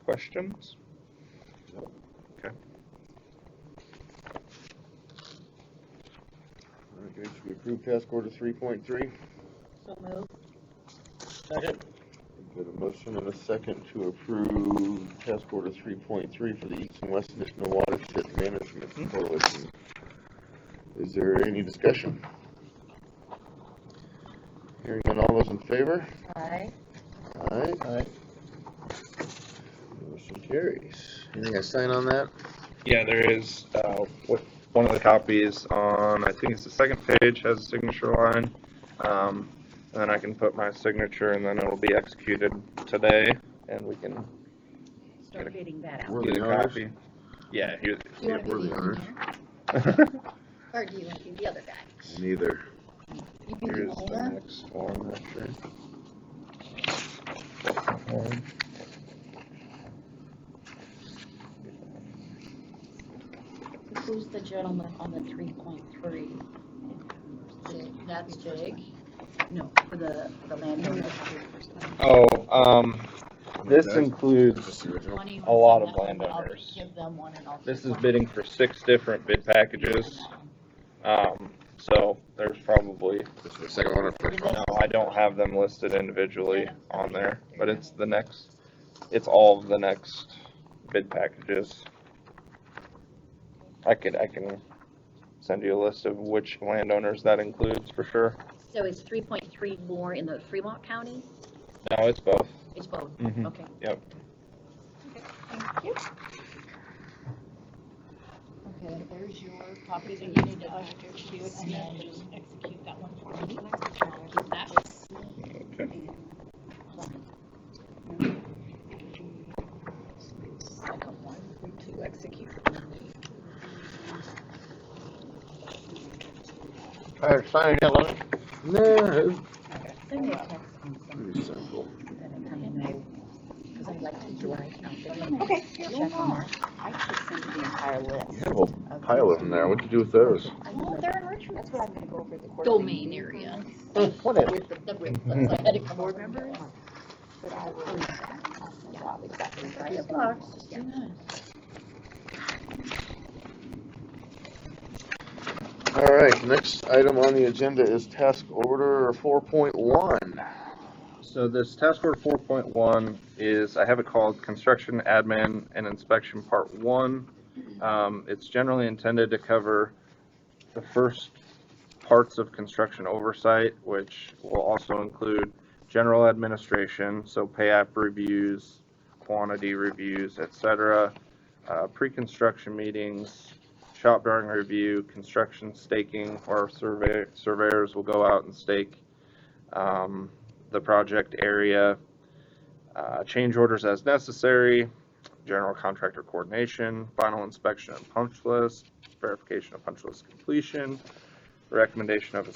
Questions? Okay. Okay, should we approve task order 3.3? So moved. Second. Got a motion and a second to approve task order 3.3 for the East and West Michigan Watershed Management Coalition. Is there any discussion? Hearing none, all those in favor? Aye. Aye. Aye. Motion carries. Anything I sign on that? Yeah, there is one of the copies on, I think it's the second page, has a signature line. And then I can put my signature and then it'll be executed today and we can Start getting that out. We're get the a owners? copy. Yeah, Do you want to we're be the the owners. engineer? Or do you want to be the other guy? Neither. You be the Here's the owner? next one, actually. Who's the gentleman on the 3.3? That's Jake. No, for the landowner. Oh, this Okay. includes Is this the original? Why don't you a lot send of that one? I'll landowners. Give them one and I'll. This take is one. bidding for 6 different bid packages. So there's probably, This is the second one or first one? no, I don't have them listed individually on there, but it's it's all of the next bid packages. I can send you a list of which landowners that includes for sure. So is 3.3 more in the Fremont County? No, it's both. It's both, Mhm. okay. Yep. Thank you. Okay, there's your copy that you need to execute and then just execute that one for me. Keep that. Okay. Second one to execute. Try to sign it, Lily. No. Send me a text on Pretty simple. that I come in there, because I'd like to do it. Okay. Check on that. I could send you the entire list. You have a whole pile of them there. What'd you do with those? Oh, they're in Richmond. That's what I'm gonna go over the court. Domain area. Whatever. With the rip, that's why I had to come Board over. members? But I will, I'll send out exactly what I Your have. box, just do that. All right, next item on the agenda is task order 4.1. So this task order 4.1 is, I have it called Construction Admin and Inspection Part 1. It's generally intended to cover the first parts of construction oversight, which will also include general administration, so pay app reviews, quantity reviews, etc., pre-construction meetings, shop drawing review, construction staking, or surveyors will go out and stake the project area, change orders as necessary, general contractor coordination, final inspection and punch list, verification of punch list completion, recommendation of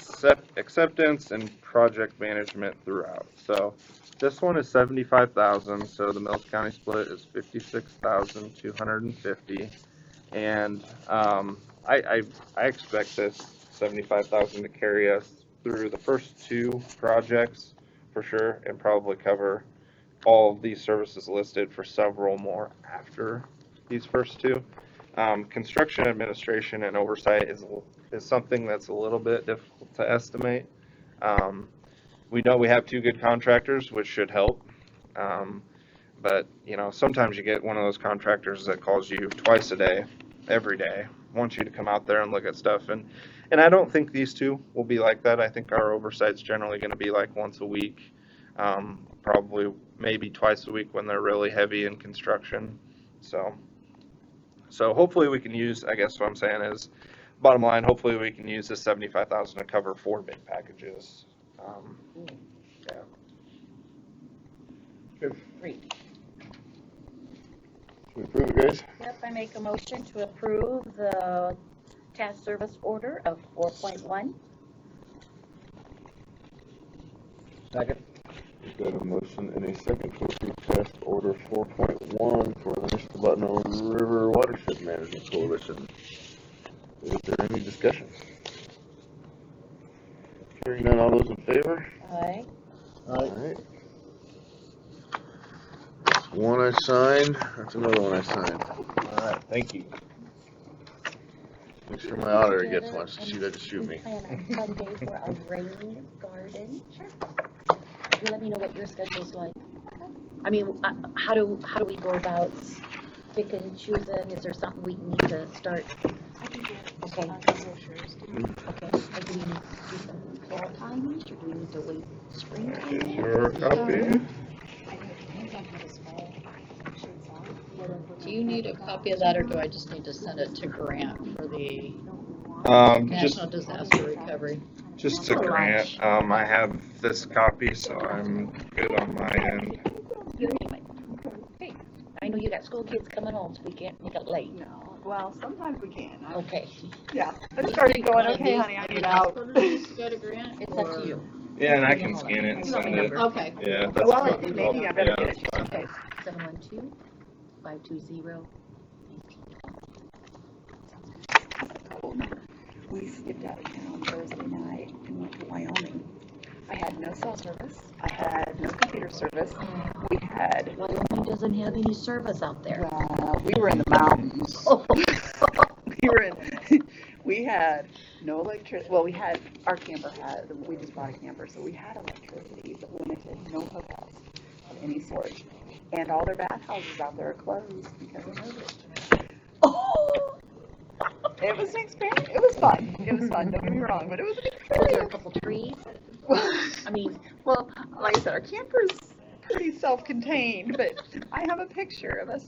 acceptance, and project management throughout. So this one is $75,000, so the Mills County split is $56,250. And I expect this $75,000 to carry us through the first 2 projects for sure, and probably cover all of these services listed for several more after these first 2. Construction administration and oversight is something that's a little bit difficult to estimate. We know we have 2 good contractors, which should help. But you know, sometimes you get one of those contractors that calls you twice a day, every day, wants you to come out there and look at stuff. And I don't think these 2 will be like that. I think our oversight's generally going to be like once a week, probably maybe twice a week when they're really heavy in construction. So hopefully we can use, I guess what I'm saying is, bottom line, hopefully we can use this $75,000 to cover 4 bid packages. Yeah. Great. Should we approve it, guys? Yep, I make a motion to approve the task service order of 4.1. Second. We've got a motion and a second to approve task order 4.1 for the Nisqually River Watershed Management Coalition. Is there any discussion? Hearing none, all those in favor? Aye. Alright. One I signed, that's another one I signed. Alright, thank you. Make sure my auditor gets one, so she doesn't shoot me. Plan on Sunday for a rain garden. Sure. You let me know what your schedule's like. I mean, how do we go about picking and choosing? Is there something we need to start? Okay. Okay. And do we need to do some fall timers, or do we need to wait spring? Here's your copy. Do you need a copy of that, or do I just need to send it to Grant for the Just National Disaster Recovery? Just to Grant, I have this copy, so I'm good on my end. I know you got school kids coming home, so we can't make it late. No, well, sometimes we can. Okay. Yeah, I started going, okay, honey, I need out. Go to Grant? It's up to you. Yeah, and I can scan it and send it. Okay. Yeah, that's Well, fine. maybe I better Yeah, get that's it. fine. Okay. 712-520. We skipped out of town Thursday night and went to Wyoming. I had no cell service. I had no computer service. We had, Wyoming doesn't have any service out there. we were in the mountains. Oh. We had no electricity. Well, our camper we just bought a camper, so we had electricity, but limited, no hookups of any sort. And all their bathhouses out there are closed because of COVID. Oh. It was an experience. It was fun. Don't get me wrong, but it was an Was there a experience. couple trees? I mean, Well, like I said, our camper's pretty self-contained, but I have a picture of us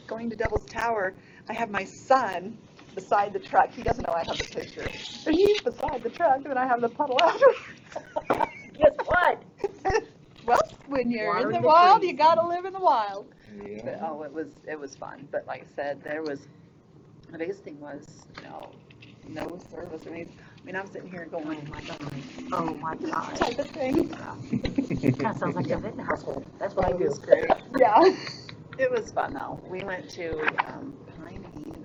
going to Devil's Tower. I have my son beside the truck. He doesn't know I have the picture. But he's beside the truck, and I have the puddle after. guess what? Well, when you're Water in the in the wild, trees. you gotta live in the wild. Yeah. But, it was fun. But like I said, the biggest thing was, no service or anything. I mean, I'm sitting here going, Oh my God. type of thing. That sounds like a Vinton household. That's what I It do. was great. Yeah. It was fun though. We went to Pine Haven,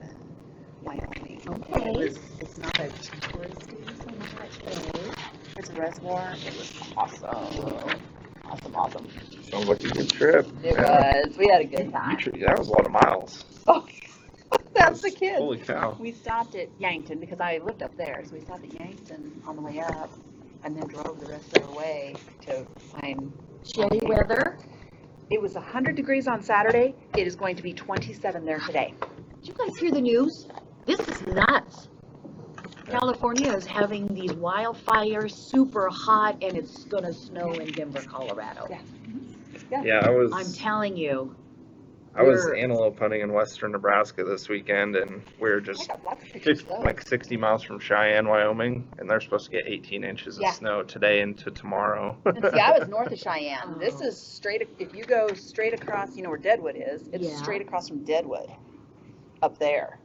Wyoming. Okay. It's not a touristy so much. It's a reservoir. It was awesome. Awesome. Sounds like a good trip. It Yeah. was. We had a good time. That was a lot of miles. Oh, that's the kid. Holy cow. We stopped at Yankton because I lived up there, so we stopped at Yankton on the way up, and then drove the rest of the way to find. Chilly weather. It was 100 degrees on Saturday. It is going to be 27 there today. Did you guys hear the news? This is nuts. California is having these wildfires, super hot, and it's gonna snow in Denver, Colorado. Yeah. Yeah, I'm telling you. I was we're- antelope hunting in western Nebraska this weekend, and we're I just got lots of pictures of those. like 60 miles from Cheyenne, Wyoming, and they're supposed to get 18 inches of Yeah. snow today into tomorrow. And see, I was north of Cheyenne. This is straight, if you go straight across, where Deadwood is, it's Yeah. straight across from Deadwood up there.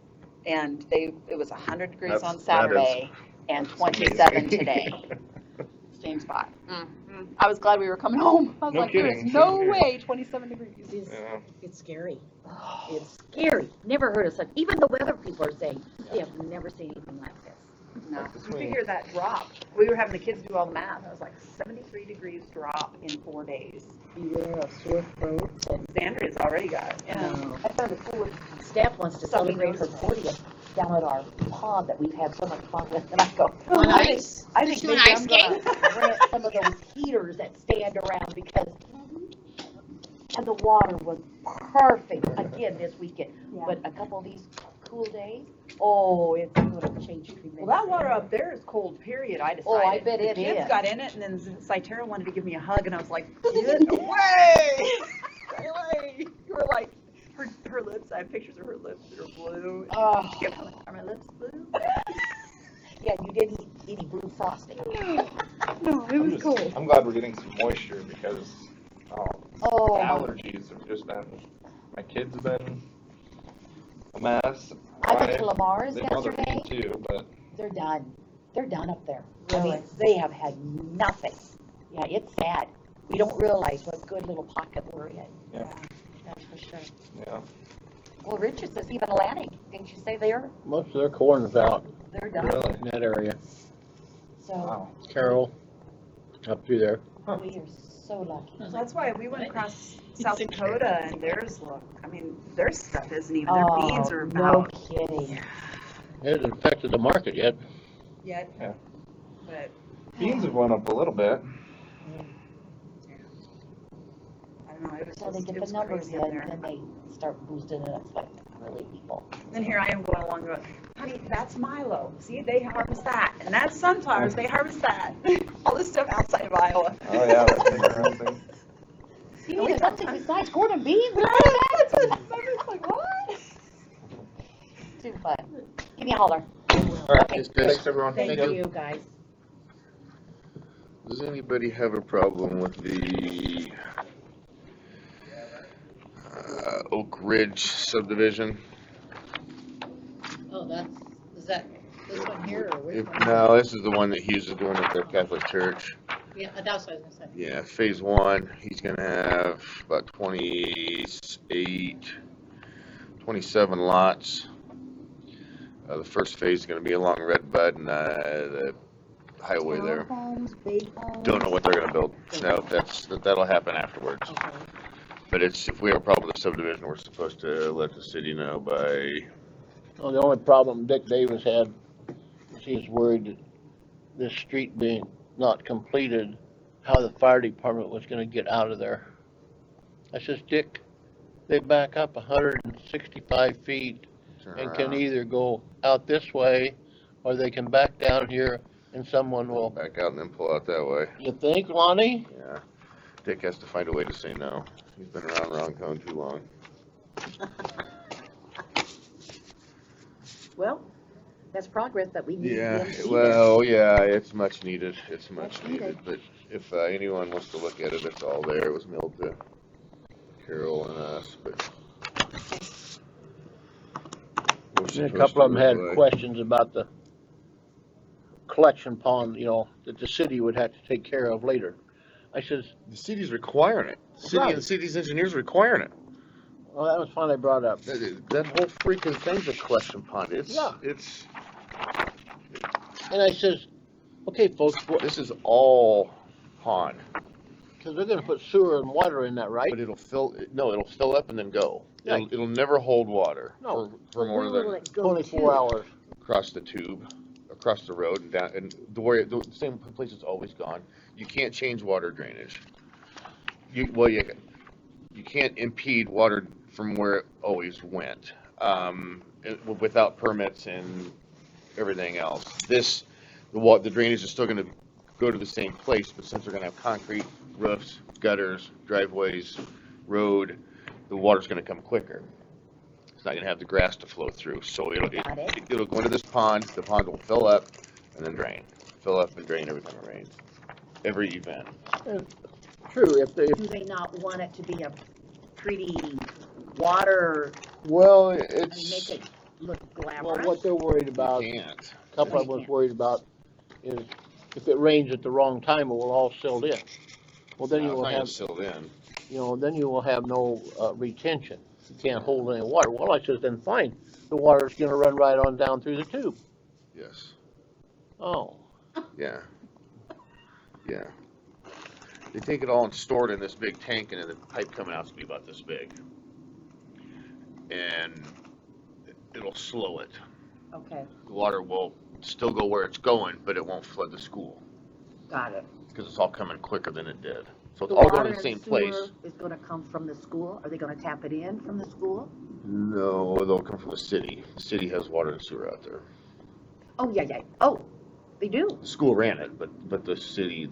And it was 100 degrees That's- on that Saturday and 27 amazing. today. Same spot. I was glad we were coming home. I was No like, there is kidding, no same here. way 27 degrees. Yeah. It's scary. It's scary. Never heard of such. Even the weather people are saying they have never seen anything like this. No, Like the you swing. figure that drop. We were having the kids do all the math. I was like 73 degrees drop in 4 days. Beware of swift boats. Xandria's already got it. I found a cool staff wants to celebrate her 40th down at our pond that we've had so much fun with. And I go, Oh, I nice. think Doing maybe ice I'm gonna rent some of those heaters that stand around because and the water was perfect again this weekend. But a couple of these cool days, oh, it's going to change tremendously. Well, that water up there is cold, period, I decided. Oh, I bet it The kids is. got in it, and then Cytera wanted to give me a hug, and I was like, get away! Stay away! You were like, her lips, I have pictures of her lips that are blue. Oh. She kept telling me, are my lips blue? Yeah, you didn't eat any blue frosting. No, it was cold. I'm glad we're getting some moisture because Oh, allergies have just been. My kids have been a mess. I went to Lamar's They bother me yesterday. too, but They're done. They're done up there. I mean, they have had nothing. Yeah, it's sad. we don't realize what good little pocket we're in. Yeah. That's for sure. Yeah. Well, Richard says even Atlantic, didn't you say Most of their corn's out they're done? Really? in that area. So Wow. Carroll, up through there. we are so lucky. So that's why we went across South Dakota and theirs look, I mean, their stuff isn't even, their beans are No about kidding. It hasn't affected the market yet. yet. Yeah. But Beans have went up a little bit. I don't know, it was So they just, get it the was numbers crazy in, up there. and then they start boosting it up like really people. Then here I am going along going, honey, that's Milo. See, they harvest that. And that's sunflowers, they harvest that. All this stuff outside of Iowa. Oh, yeah, that's interesting. You need something besides corn and beans? It's like, what? Too fun. Give me a holler. All right, Okay. thanks, everyone. Thank you, guys. Does anybody have a problem with the Oak Ridge subdivision? Oh, is that this one here or which one? No, this is the one that Hughes is doing at the Catholic Church. Yeah, that's what I was gonna say. Yeah, phase one, he's gonna have about 27 lots. The first phase is gonna be along Red Bud and the highway there. Homes, big homes. Don't know what they're gonna build. No, that'll happen afterwards. Okay. But if we have a problem with the subdivision, we're supposed to let the city know by, Well, the only problem Dick Davis had is he was worried that this street being not completed, how the fire department was gonna get out of there. I says, Dick, they back up 165 feet turn and can around, either go out this way or they can back down here and someone will, back out and then pull out that way. you think, Lonnie? Yeah. Dick has to find a way to say no. He's been around Roncone too long. Well, that's progress that we need Yeah, them to see. well, yeah, it's much needed. It's much Much needed. But if anyone wants to look at it, it's all there. It was mailed to Carol and us, but. We're And a supposed couple of to them had reply. questions about the collection pond, that the city would have to take care of later. I says, The city's requiring it. The city Right. and the city's engineers requiring it. well, that was fine, I brought up. That whole freaking thing's a collection pond. Yeah. It's, And I says, okay, folks, this is all pond. because they're gonna put sewer and water in that, right? But it'll fill up and then go. Right. It'll never hold water No. for more Where will than it go 24 to? hours. across the tube, across the road and down, and the same place it's always gone. You can't change water drainage. You can't impede water from where it always went, without permits and everything else. The drainage is still gonna go to the same place, but since they're gonna have concrete roofs, gutters, driveways, road, the water's gonna come quicker. It's not gonna have the grass to flow through, so it'll go into this pond, the pond will fill up and then drain. Fill up and drain every time it rains. Every event. True, if they, Do they not want it to be a pretty water Well, and it's, make it look well, glamorous? what they're worried about, you can't. a couple of them was worried about, is if it rains at the wrong time, it will all silt in. Well, then you It's will not gonna have, silt in. then you will have no retention. You can't hold any water. Well, I says, then fine, the water's gonna run right on down through the tube. Yes, Oh, yeah. Yeah. They take it all and store it in this big tank, and then the pipe coming out's gonna be about this big. And it'll slow it. Okay, The water will still go where it's going, but it won't flood the school, got it. because it's all coming quicker than it did. So it's The all water going to and the same sewer place. is gonna come from the school? Are they gonna tap it in from the school? No, they'll come from the city. The city has water and sewer out there. Oh, yeah, yeah. Oh, they do? The school ran it, but the city